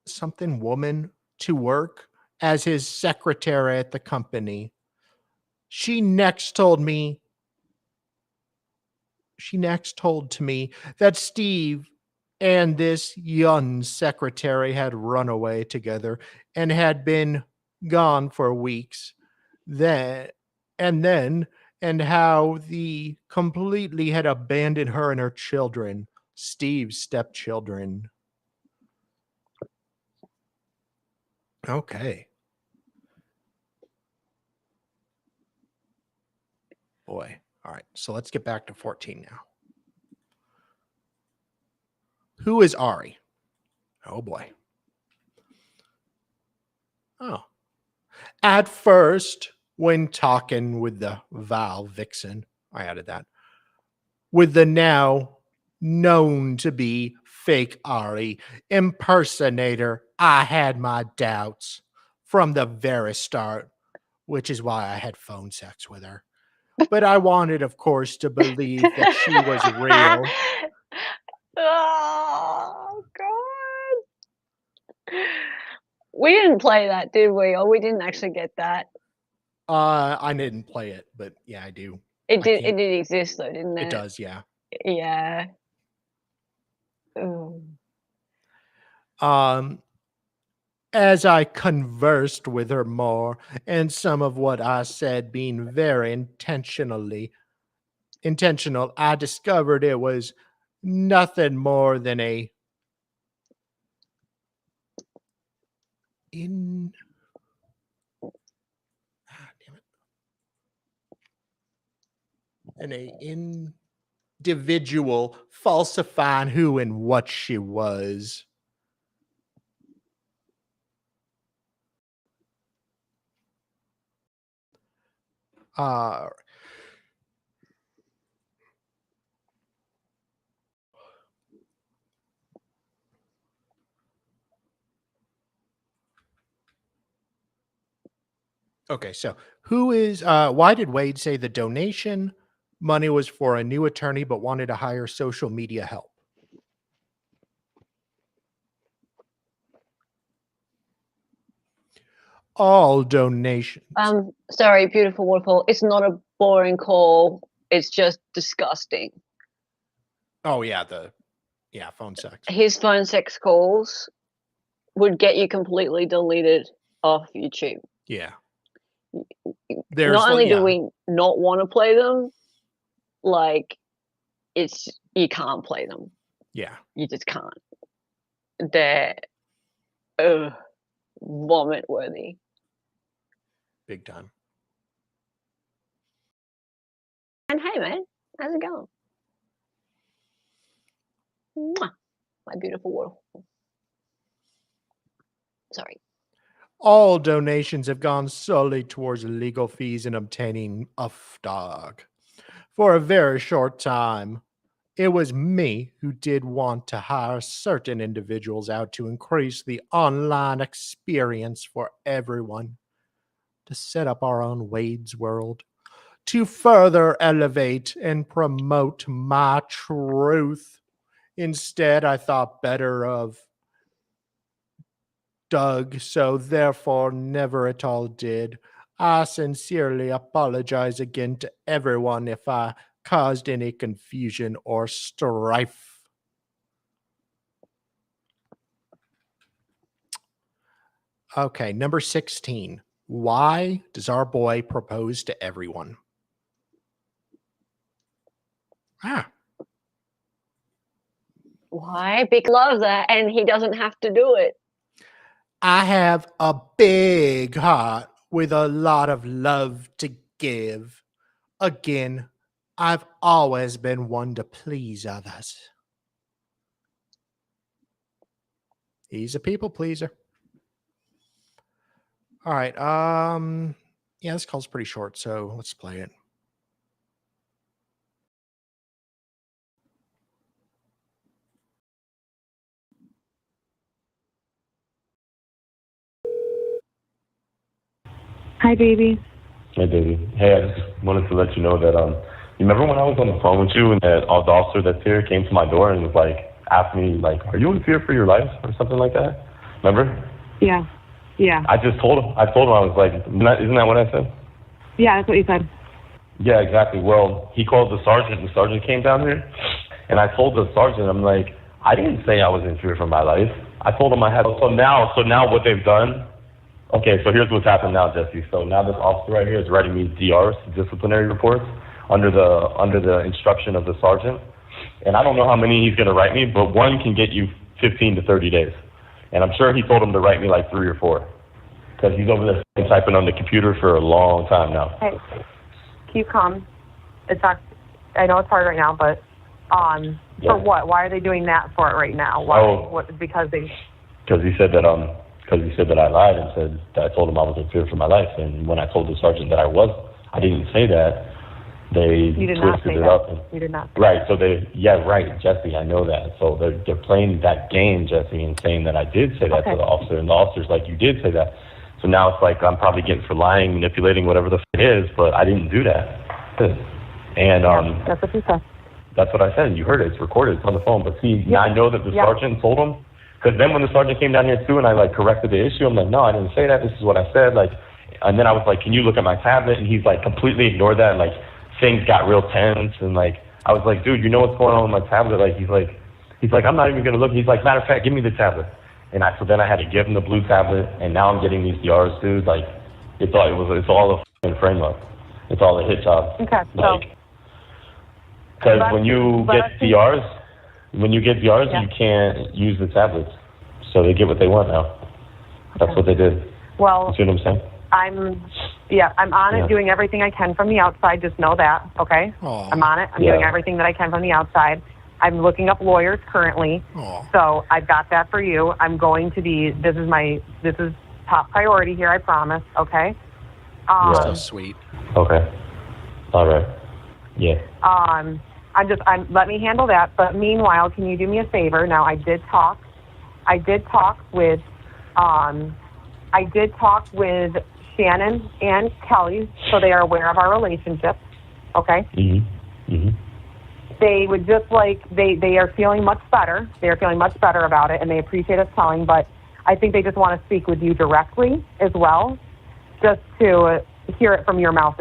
S1: something woman, to work as his secretary at the company. She next told me, she next told to me that Steve and this young secretary had run away together and had been gone for weeks. Then then and how the completely had abandoned her and her children, Steve's stepchildren. Okay. Boy. All right. So let's get back to 14 now. Who is Ari? Oh boy. Oh. At first, when talking with the Val Vixen, I added that, with the now known to be fake Ari impersonator, I had my doubts from the very start, which is why I had phone sex with her. But I wanted, of course, to believe that she was real.
S2: Oh, God. We didn't play that, did we? Or we didn't actually get that.
S1: I didn't play it, but yeah, I do.
S2: It
S1: I
S2: did. It
S1: can't.
S2: did exist, though, didn't
S1: It
S2: it?
S1: does, yeah.
S2: Yeah. Ooh.
S1: Um, as I conversed with her more, and some of what I said being very intentional, I discovered it was nothing more than a in damn it, an individual falsifying who and what she was. Uh, okay, so why did Wade say the donation money was for a new attorney but wanted to hire social media help? All donations.
S2: Sorry, beautiful waterfall. It's not a boring call. It's just disgusting.
S1: Oh yeah, phone sex.
S2: His phone sex calls would get you completely deleted off YouTube.
S1: Yeah.
S2: Not only do we not want to play them, like you can't play them.
S1: Yeah.
S2: You just can't. they're vomit worthy.
S1: Big time.
S2: And hey, man, how's it going? Mwah, my beautiful waterfall. Sorry.
S1: All donations have gone solely towards legal fees and obtaining a dog. For a very short time, it was me who did want to hire certain individuals out to increase the online experience for everyone, to set up our own Wade's World, to further elevate and promote my truth. Instead, I thought better of Doug, so therefore never at all did. I sincerely apologize again to everyone if I caused any confusion or strife. Okay, number 16. Why does our boy propose to everyone?
S2: Why? Big loves her, and he doesn't have to do it.
S1: I have a big heart with a lot of love to give. Again, I've always been one to please others. He's a people pleaser. All right. Yeah, this call's pretty short, so let's play it.
S3: Hi, baby.
S4: Hey, baby. Hey, I just wanted to let you know that, you remember when I was on the phone with you and that the officer that's here came to my door and was like, asked me, like, are you in fear for your life or something like that? Remember?
S3: Yeah.
S4: I told him, I was like, isn't that what I said?
S3: Yeah, that's what you said.
S4: Yeah, exactly. Well, he called the sergeant. The sergeant came down here, and I told the sergeant, I'm like, I didn't say I was in fear for my life. I told him I had. So now what they've done. Okay, so here's what's happened now, Jesse. So now this officer right here is writing me DRs, disciplinary reports, under the instruction of the sergeant. And I don't know how many he's going to write me, but one can get you 15 to 30 days. And I'm sure he told him to write me like 3 or 4, because he's over there typing on the computer for a long time now.
S3: Hey, keep calm. It's not. I know it's hard right now, but for what? Why are they doing that for it right now? Why? What? Because he
S4: said that I lied and said that I told him I was in fear for my life. And when I told the sergeant that I didn't say that. They twisted it up.
S3: You did not.
S4: Right. So right, Jesse. I know that. So they're playing that game, Jesse, and saying that I did say that to the officer, and the officer's like, you did say that. So now it's like I'm probably getting for lying, manipulating, whatever the it is, but I didn't do that. And
S3: that's what you said.
S4: That's what I said. You heard it. It's recorded. It's on the phone. But see, now I know that the sergeant told him. Because then when the sergeant came down here too, and I like corrected the issue, I'm like, no, I didn't say that. This is what I said. Like, and then I was like, can you look at my tablet? And he's like, completely ignored that. And like, things got real tense. And like, I was like, dude, you know what's going on with my tablet? Like, he's like, I'm not even gonna look. He's like, matter of fact, give me the tablet. And so then I had to give him the blue tablet, and now I'm getting these DRs, dude. Like, it's all a f***ing frame up. It's all a hit job.
S3: Okay.
S4: Like, because when you get DRs, you can't use the tablets. So they get what they want now. That's what they did.
S3: Well,
S4: you see what I'm saying?
S3: I'm on it, doing everything I can from the outside. Just know that, okay?
S1: Aww.
S3: I'm on it. I'm doing everything that I can from the outside. I'm looking up lawyers currently.
S1: Aww.
S3: So I've got that for you. I'm going to be. This is top priority here. I promise. Okay.
S1: So sweet.
S4: Okay. All right. Yeah.
S3: Let me handle that. But meanwhile, can you do me a favor? Now, I did talk with Shannon and Kelly, so they are aware of our relationship. Okay. They would just they are feeling much better. They are feeling much better about it, and they appreciate us telling. But I think they just want to speak with you directly as well, just to hear it from your mouth.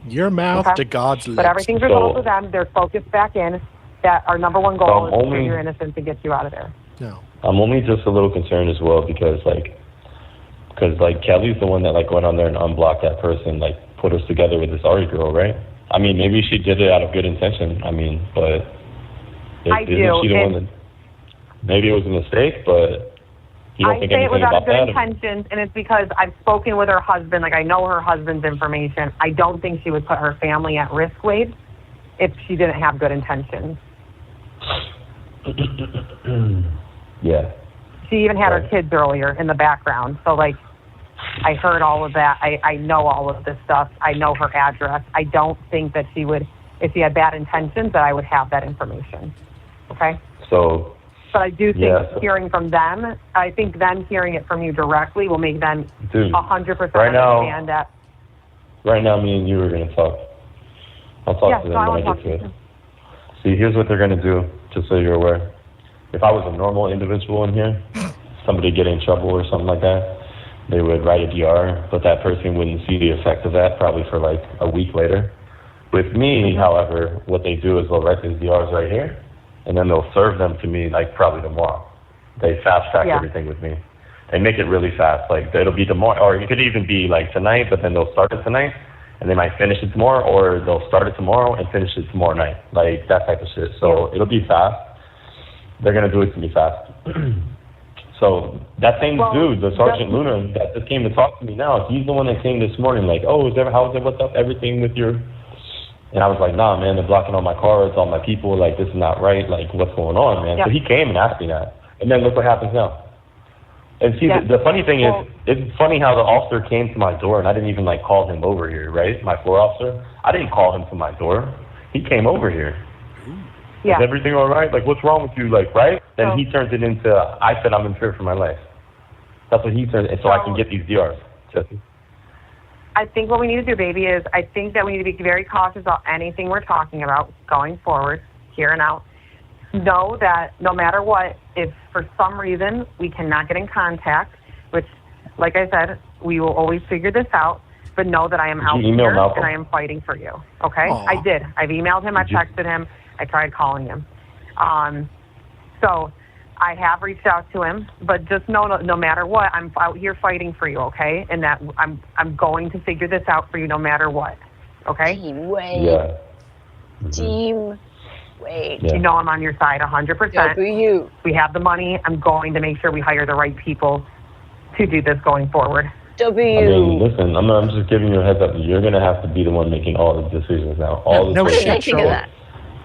S1: Your mouth to God's lips.
S3: But everything's resolved with them. They're focused back in. That our number one goal is to prove your innocence and get you out of there.
S1: No.
S4: I'm only just a little concerned as well because Kelly's the one that like went on there and unblocked that person, like put us together with this Ari girl, right? I mean, maybe she did it out of good intention. I mean, but
S3: I do.
S4: maybe it was a mistake, but you don't
S3: I
S4: think
S3: say it
S4: anything
S3: was out
S4: about
S3: of good
S4: that?
S3: intentions, and it's because I've spoken with her husband. Like, I know her husband's information. I don't think she would put her family at risk, Wade, if she didn't have good intentions.
S4: Yeah.
S3: She even had her kids earlier in the background. So, like, I heard all of that. I know all of this stuff. I know her address. I don't think that she would, if she had bad intentions, that I would have that information. Okay?
S4: So.
S3: But I do think hearing from them, I think them hearing it from you directly will make them 100% understand that.
S4: Right now, me and you are going to talk. I'll talk to them when I get to it. See, here's what they're going to do, just so you're aware. If I was a normal individual in here, somebody get in trouble or something like that, they would write a DR, but that person wouldn't see the effect of that probably for like a week later. With me, however, what they do is they'll write these DRs right here, and then they'll serve them to me like probably tomorrow. They fast track everything with me. They make it really fast. Like it'll be tomorrow, or it could even be like tonight, but then they'll start it tonight, and they might finish it tomorrow, or they'll start it tomorrow and finish it tomorrow night. Like that type of shit. So it'll be fast. They're going to do it to me fast. So that same dude, the Sergeant Luna, that just came to talk to me now, he's the one that came this morning like, oh, how's it, what's up, everything with your... And I was like, nah, man, they're blocking all my cards, all my people, like, this is not right, like, what's going on, man? So he came and asked me that. And then look what happens now. And see, the funny thing is, it's funny how the officer came to my door, and I didn't even, like, call him over here, right? My floor officer. I didn't call him to my door. He came over here. Is everything all right? Like, what's wrong with you? Like, right? Then he turns it into, I said I'm in fear for my life. That's what he turns it, so I can get these DRs. Jesse?
S3: I think what we need to do, baby, is I think that we need to be very cautious about anything we're talking about going forward, here and out. Know that no matter what, if for some reason we cannot get in contact, which, like I said, we will always figure this out, but know that I am out here and I am fighting for you, okay? Aww. I did. I've emailed him. I texted him. I tried calling him. So I have reached out to him, but just know no matter what, I'm out here fighting for you, okay? And that I'm going to figure this out for you no matter what, okay?
S2: Team Wade.
S4: Yeah.
S2: Team Wade.
S3: You know I'm on your side 100%.
S2: W.
S3: We have the money. I'm going to make sure we hire the right people to do this going forward.
S2: W.
S4: I mean, listen, I'm just giving you a heads up. You're going to have to be the one making all the decisions now. All
S1: no shit,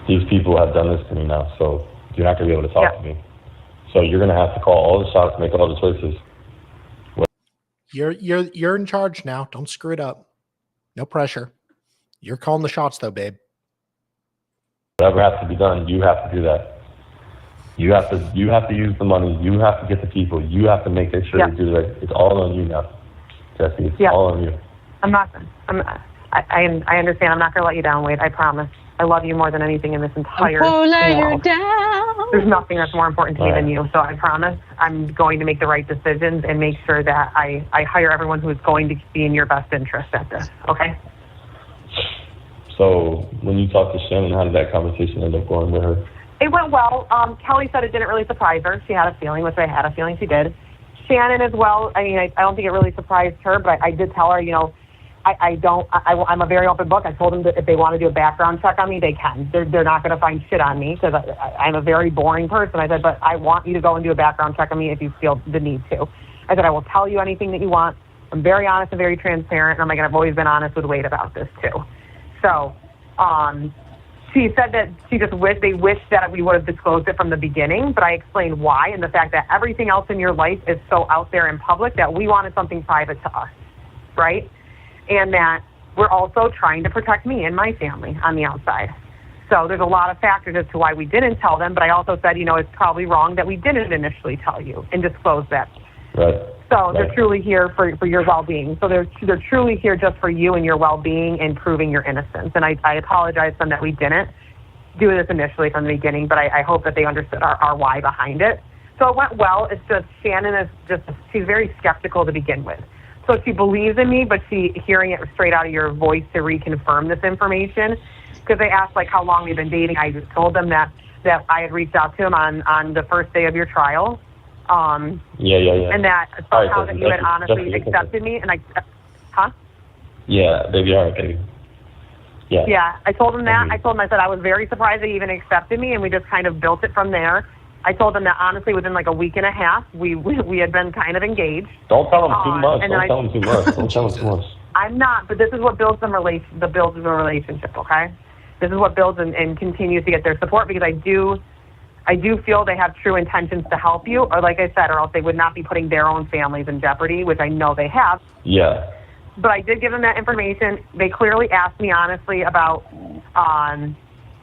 S4: These people have done this to me now, so you're not going to be able to talk to me. So you're going to have to call all the shots, make all the choices.
S1: You're in charge now. Don't screw it up. No pressure. You're calling the shots, though, babe.
S4: Whatever has to be done, you have to do that. You have to use the money. You have to get the people. You have to make sure you do that. It's all on you now, Jesse. It's all on you.
S3: I understand. I'm not going to let you down, Wade. I promise. I love you more than anything in this entire world.
S2: You down.
S3: There's nothing that's more important to me than you. So I promise I'm going to make the right decisions and make sure that I hire everyone who is going to be in your best interest at this. Okay?
S4: So when you talked to Shannon, how did that conversation end up going with her?
S3: It went well. Kelly said it didn't really surprise her. She had a feeling, which I had a feeling she did. Shannon as well. I mean, I don't think it really surprised her, but I did tell her, you know, I'm a very open book. I told them that if they want to do a background check on me, they can. They're not going to find shit on me because I'm a very boring person. I said, but I want you to go and do a background check on me if you feel the need to. I said, I will tell you anything that you want. I'm very honest and very transparent. And I've always been honest with Wade about this too. So she said that they wished that we would have disclosed it from the beginning, but I explained why and the fact that everything else in your life is so out there in public that we wanted something private to us, right? And that we're also trying to protect me and my family on the outside. So there's a lot of factors as to why we didn't tell them, but I also said, you know, it's probably wrong that we didn't initially tell you and disclose that.
S4: Right.
S3: So they're truly here for your well-being. So they're truly here just for you and your well-being and proving your innocence. And I apologize to them that we didn't do this initially from the beginning, but I hope that they understood our why behind it. So it went well. It's just Shannon she's very skeptical to begin with. So she believes in me, but hearing it straight out of your voice to reconfirm this information, because they asked, like, how long we've been dating. I just told them that I had reached out to him on the first day of your trial.
S4: Yeah.
S3: And that somehow that you had honestly accepted me, and
S4: Yeah, baby, all right, baby. Yeah.
S3: Yeah, I told him that. I said I was very surprised that he even accepted me, and we just kind of built it from there. I told them that honestly within like a week and a half, we had been kind of engaged.
S4: Don't tell them too much.
S3: And
S4: Don't tell them too much. Don't tell them too much.
S3: I'm not, but this is what builds the relationship, okay? This is what builds and continues to get their support, because I do feel they have true intentions to help you, or like I said, or else they would not be putting their own families in jeopardy, which I know they have.
S4: Yeah.
S3: But I did give them that information. They clearly asked me honestly about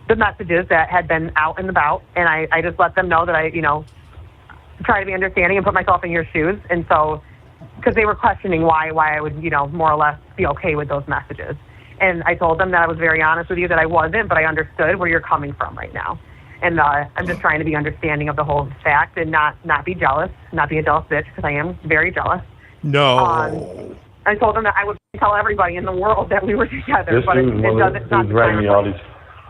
S3: the messages that had been out and about, and I just let them know that I, try to be understanding and put myself in your shoes. And so, because they were questioning why I would, more or less be okay with those messages. And I told them that I was very honest with you, that I wasn't, but I understood where you're coming from right now. And I'm just trying to be understanding of the whole fact and not be jealous, not be a jealous bitch, because I am very jealous.
S1: No.
S3: I told them that I would tell everybody in the world that we were together, but it doesn't.
S4: Dude's writing me all these.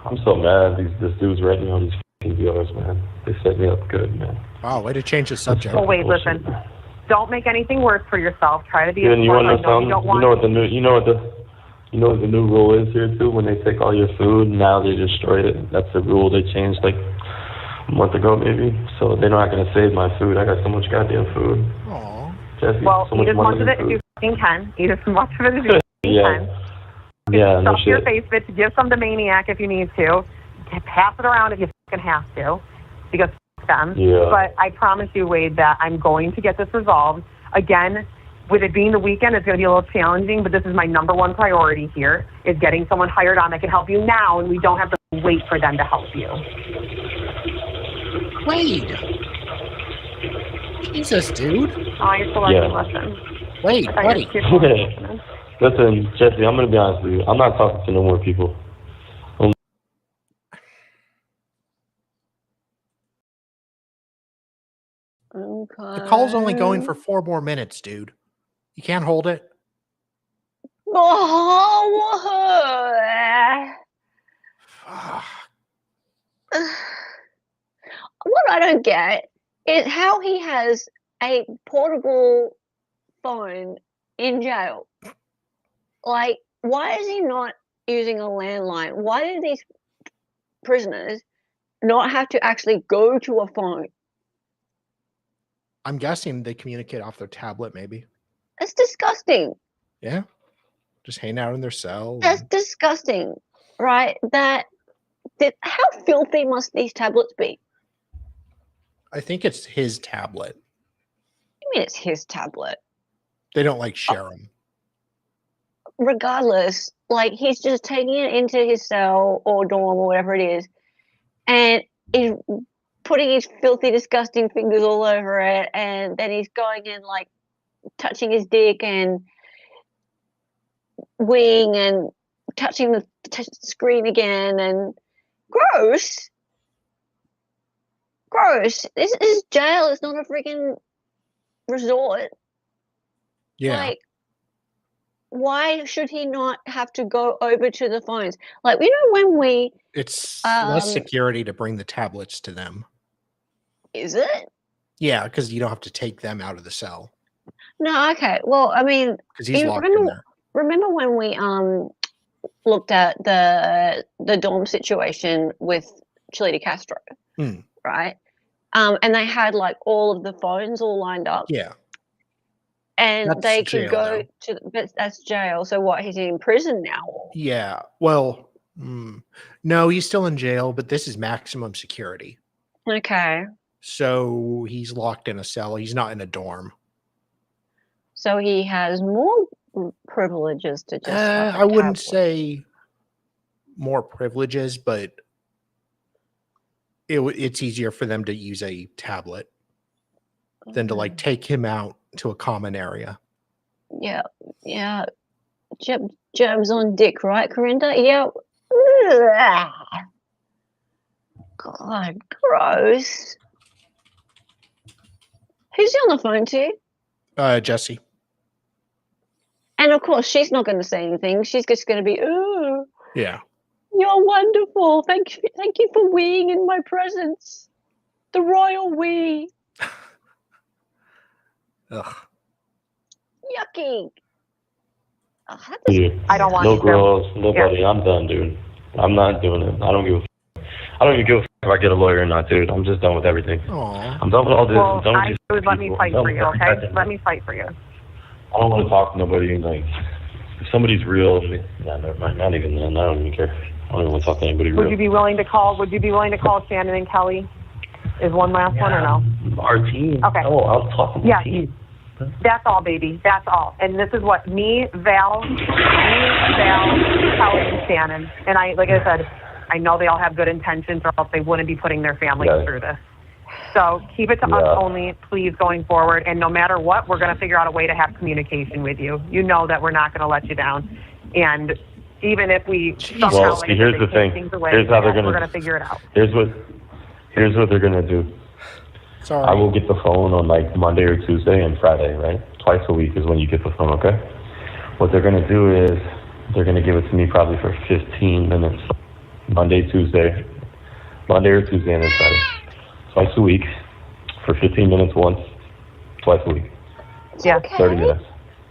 S4: I'm so mad. This dude's writing me all these fucking videos, man. They set me up good, man.
S1: Wow, way to change the subject.
S3: Oh wait, listen. Don't make anything worse for yourself. Try to be.
S4: And you want to know something? You know what the new rule is here too? When they take all your food, now they destroy it. That's the rule they changed like a month ago, maybe. So they're not gonna save my food. I got so much goddamn food.
S1: Aww.
S4: Jesse,
S3: well,
S4: so
S3: eat as much of it
S4: food.
S3: as you fucking can. Eat as much of it as you can.
S4: Yeah, no
S3: Stuff your
S4: shit.
S3: face, bitch. Give some to Maniac if you need to. Pass it around if you fucking have to, because f*** them.
S4: Yeah.
S3: But I promise you, Wade, that I'm going to get this resolved. Again, with it being the weekend, it's going to be a little challenging, but this is my number one priority here, is getting someone hired on that can help you now, and we don't have to wait for them to help you.
S1: Wade. Jesus, dude.
S3: Oh, you're still letting me listen.
S1: Wade, buddy.
S4: Listen, Jesse, I'm going to be honest with you. I'm not talking to no more people.
S2: Okay.
S1: The call's only going for 4 more minutes, dude. You can't hold it.
S2: Oh, what I don't get is how he has a portable phone in jail. Like, why is he not using a landline? Why do these prisoners not have to actually go to a phone?
S1: I'm guessing they communicate off their tablet, maybe.
S2: That's disgusting.
S1: Yeah. Just hang out in their cell.
S2: That's disgusting, right? How filthy must these tablets be?
S1: I think it's his tablet.
S2: I mean, it's his tablet.
S1: They don't share them.
S2: Regardless, he's just taking it into his cell or dorm or whatever it is, and he's putting his filthy, disgusting fingers all over it, and then he's going and touching his dick and wing and touching the screen again, and gross. This is jail. It's not a freaking resort.
S1: Yeah.
S2: Why should he not have to go over to the phones? When we...
S1: It's less security to bring the tablets to them.
S2: Is it?
S1: Yeah, because you don't have to take them out of the cell.
S2: No, okay. Well, I mean...
S1: Because he's locked in there.
S2: Remember when we looked at the dorm situation with Chile de Castro, right? And they had all of the phones all lined up.
S1: Yeah.
S2: And
S1: that's
S2: they
S1: jail,
S2: could go
S1: though.
S2: but that's jail. So what, he's in prison now?
S1: Yeah. Well, no, he's still in jail, but this is maximum security.
S2: Okay.
S1: So he's locked in a cell. He's not in a dorm.
S2: So he has more privileges to just have a
S1: I wouldn't
S2: tablet.
S1: say more privileges, but it's easier for them to use a tablet than to take him out to a common area.
S2: Yeah. Germs on dick, right, Corinda? Yeah. God, gross. Who's he on the phone to?
S1: Jesse.
S2: And of course, she's not going to say anything. She's just going to be, "Oh,
S1: Yeah.
S2: you're wonderful. Thank you for weeing in my presence. The royal wee."
S1: Ugh.
S2: Yucky.
S3: I don't want
S4: no
S3: to.
S4: girls, nobody. Yeah. I'm done, dude. I'm not doing it. I don't give a f***. I don't even give a f if I get a lawyer or not, dude. I'm just done with everything.
S1: Aw.
S4: I'm done with all this.
S3: Well,
S4: I'm done with these
S3: let me
S4: people.
S3: fight
S4: I'm done
S3: for
S4: with
S3: you, okay?
S4: everything.
S3: Let me fight for you.
S4: I don't want to talk to nobody. Like, if somebody's real, nah, never mind. Not even then. I don't even care. I don't even want to talk to anybody real.
S3: Would you be willing to call Shannon and Kelly? Is one last one or no?
S4: Our team.
S3: Okay.
S4: Oh, I'll talk to my team.
S3: That's all, baby. That's all. And this is what me, Val, Kelly, and Shannon. And like I said, I know they all have good intentions, or else they wouldn't be putting their families through this. So keep it to us only, please, going forward. And no matter what, we're going to figure out a way to have communication with you. You know that we're not going to let you down. And even if we somehow
S4: here's the thing. Here's how they're going to.
S3: We're going to figure it out.
S4: Here's what they're going to do.
S1: Sorry.
S4: I will get the phone on like Monday or Tuesday and Friday, right? Twice a week is when you get the phone, okay? What they're going to do is they're going to give it to me probably for 15 minutes. Monday or Tuesday, and then Friday. Twice a week for 15 minutes once, twice a week.
S3: Yeah.
S4: 30 minutes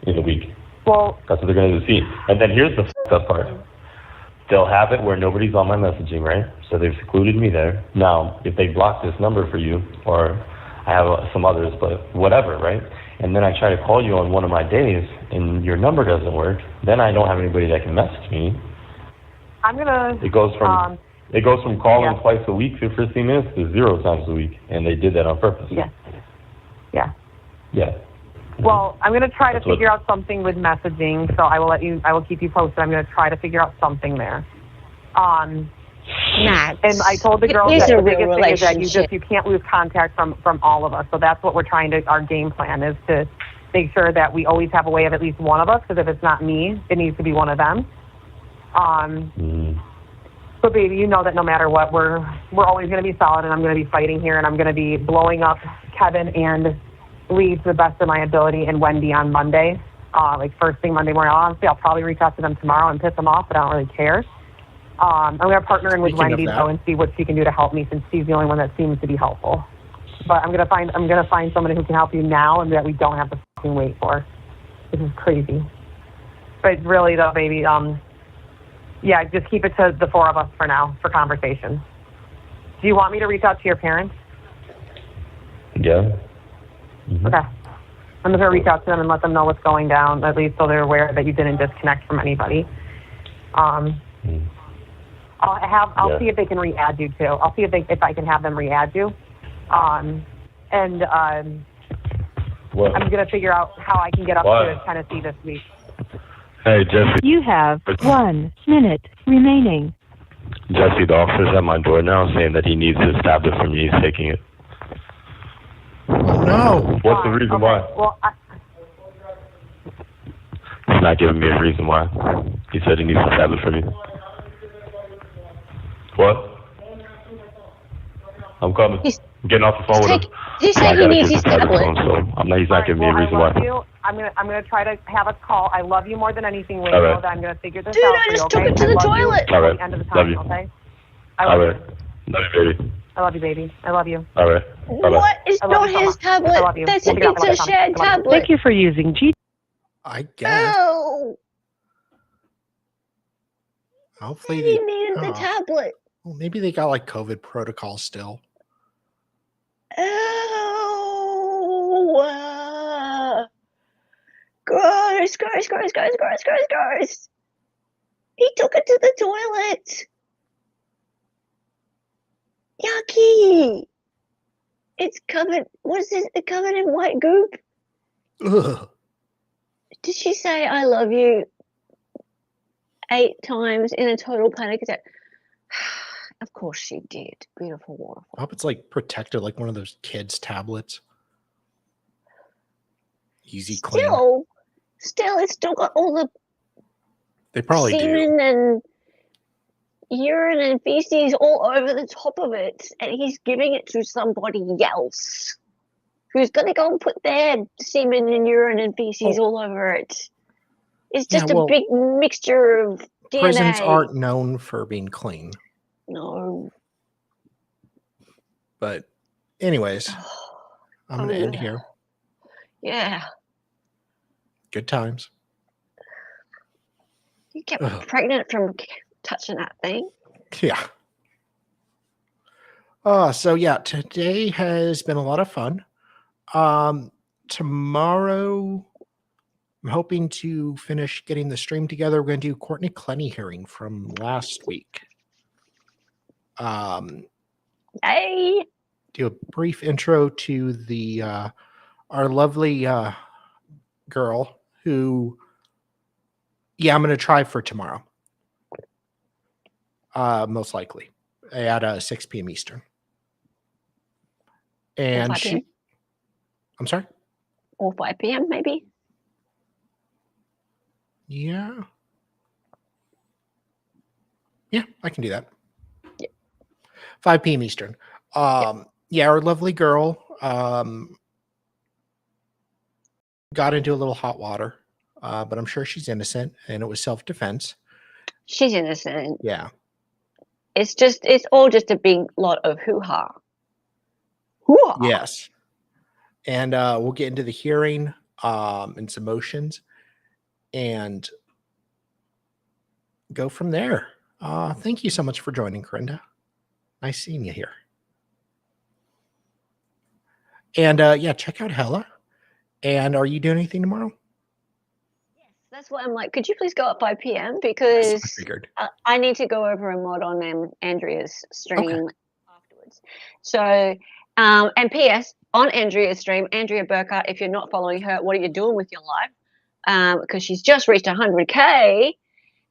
S4: in a week.
S3: Well,
S4: that's what they're going to do. See, and then here's the f***ed up part. They'll have it where nobody's on my messaging, right? So they've secluded me there. Now, if they block this number for you, or I have some others, but whatever, right? And then I try to call you on one of my days, and your number doesn't work, then I don't have anybody that can message me.
S3: I'm gonna.
S4: It goes from calling twice a week for 15 minutes to 0 times a week, and they did that on purpose.
S3: Yeah.
S4: Yeah.
S3: Well, I'm gonna try to figure out something with messaging. So I will keep you posted. I'm gonna try to figure out something there. And I told the girls that the biggest thing is that you can't lose contact from all of us. So that's what we're trying to. Our game plan is to make sure that we always have a way of at least one of us. Because if it's not me, it needs to be one of them. So baby, you know that no matter what, we're always going to be solid, and I'm going to be fighting here, and I'm going to be blowing up Kevin and Lee to the best of my ability, and Wendy on Monday, like first thing Monday morning. Honestly, I'll probably reach out to them tomorrow and piss them off, but I don't really care. I'm going to partner in with Wendy though and see what she can do to help me, since she's the only one that seems to be helpful. But I'm going to find somebody who can help you now, and that we don't have to fucking wait for. This is crazy. But really though, baby, yeah, just keep it to the four of us for now, for conversation. Do you want me to reach out to your parents?
S4: Yeah. Mm-hmm.
S3: Okay. I'm just going to reach out to them and let them know what's going down, at least so they're aware that you didn't disconnect from anybody. I'll see if they can re-add you too. I'll see if I can have them re-add you. I'm going to figure out how I can get up to Tennessee this week.
S4: Hey, Jesse.
S5: You have 1 minute remaining.
S4: Jesse, the officer's at my door now saying that he needs his tablet from me. He's taking it.
S1: Oh, no.
S4: What's the reason why?
S3: Well,
S4: He's not giving me a reason why. He said he needs his tablet from me. What? I'm coming. I'm getting off the phone with him.
S2: He said he needs his tablet.
S4: He's not giving me a reason why.
S3: I'm gonna try to have us call. I love you more than anything, Wade.
S4: Right.
S3: That I'm gonna figure this
S2: Dude,
S3: out.
S2: I just
S3: for you,
S2: took it to the toilet.
S4: All right.
S3: At the end of the time,
S4: Love you.
S3: okay?
S4: All right. Love you, baby.
S3: I love you, baby. I love you.
S4: All right. Bye-bye.
S2: What? It's not his tablet. It's a shared tablet.
S5: Thank you for using G.
S1: I guess.
S2: Oh,
S1: Hopefully
S2: he needed the tablet.
S1: Well, maybe they got like COVID protocol still.
S2: Oh, gross. He took it to the toilet. Yucky. It's covered. What's this? It's covered in white goop.
S1: Ugh.
S2: Did she say I love you 8 times in a total panic attack? Of course she did. Beautiful, wonderful.
S1: I hope it's like protected, like one of those kids' tablets. Easy clean.
S2: Still, it's still got all the
S1: They probably
S2: semen
S1: do.
S2: and urine and feces all over the top of it, and he's giving it to somebody else who's going to go and put their semen and urine and feces all over it. It's just a big mixture of DNA.
S1: Prisons aren't known for being clean.
S2: No.
S1: But anyways, I'm going to end here.
S2: Yeah.
S1: Good times.
S2: You get pregnant from touching that thing.
S1: Yeah. So yeah, today has been a lot of fun. Tomorrow, I'm hoping to finish getting the stream together. We're going to do Courtney Clenny hearing from last week.
S2: Hey.
S1: Do a brief intro to the our lovely girl who, I'm going to try for tomorrow. Most likely at 6 p.m. Eastern. And
S2: 5 p.m.
S1: I'm sorry?
S2: Or 5 p.m. maybe?
S1: Yeah, I can do that.
S2: Yeah.
S1: 5 p.m. Eastern. Yeah, our lovely girl got into a little hot water, but I'm sure she's innocent, and it was self-defense.
S2: She's innocent.
S1: Yeah.
S2: It's all just a big lot of hoo-ha. Hoo-ha.
S1: Yes. And we'll get into the hearing and some motions and go from there. Thank you so much for joining, Corinda. Nice seeing you here. And check out Hella. And are you doing anything tomorrow?
S2: Yes, that's what I'm like. Could you please go at 5 p.m.
S1: Yes,
S2: because
S1: I figured.
S2: I need to go over and mod on Andrea's stream afterwards. So, and P.S. on Andrea's stream, Andrea Burkhardt, if you're not following her, what are you doing with your life? Because she's just reached 100K.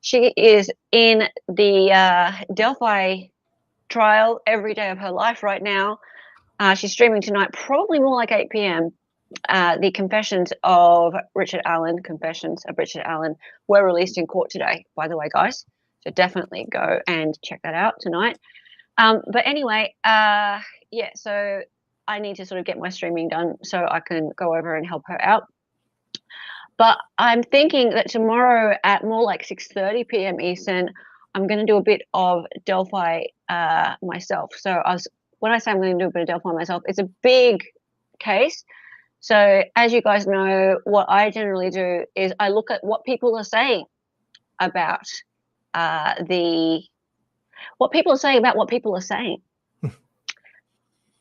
S2: She is in the Delphi trial every day of her life right now. She's streaming tonight, probably more like 8 p.m. The confessions of Richard Allen were released in court today, by the way, guys. So definitely go and check that out tonight. But anyway, so I need to sort of get my streaming done so I can go over and help her out. But I'm thinking that tomorrow at more like 6:30 p.m. Eastern, I'm going to do a bit of Delphi myself. So when I say I'm going to do a bit of Delphi myself, it's a big case. So as you guys know, what I generally do is I look at what people are saying about what people are saying about what people are saying.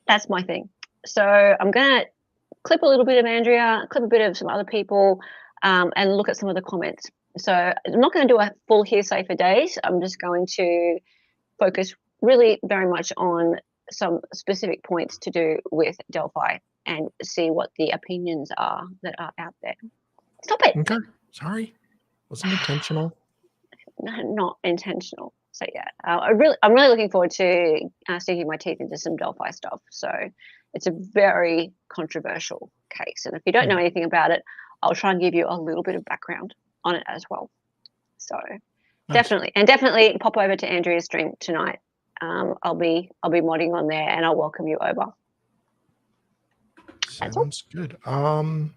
S2: That's my thing. So I'm going to clip a little bit of Andrea, clip a bit of some other people, and look at some of the comments. So I'm not going to do a full hearsay for days. I'm just going to focus really very much on some specific points to do with Delphi and see what the opinions are that are out there. Stop it.
S1: Okay. Sorry. Wasn't intentional.
S2: Not intentional. So yeah, I'm really looking forward to sticking my teeth into some Delphi stuff. So it's a very controversial case. And if you don't know anything about it, I'll try and give you a little bit of background on it as well. So
S1: Nice.
S2: definitely pop over to Andrea's stream tonight. I'll be modding on there and I'll welcome you over.
S1: Sounds good. I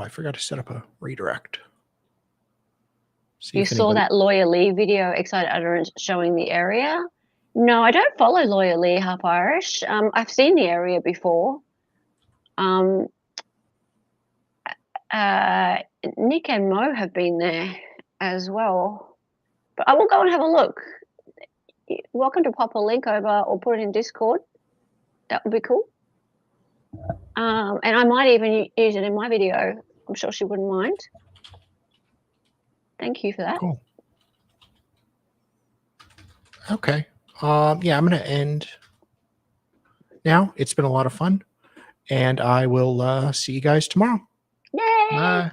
S1: forgot to set up a redirect.
S2: You saw that Lawyer Lee video, Excited Utterance, showing the area? No, I don't follow Lawyer Lee, Half Irish. I've seen the area before. Nick and Mo have been there as well. But I will go and have a look. Welcome to pop a link over or put it in Discord. That would be cool. And I might even use it in my video. I'm sure she wouldn't mind. Thank you for that.
S1: Cool. Okay. I'm going to end now. It's been a lot of fun. And I will see you guys tomorrow.
S2: Yay!
S1: Bye.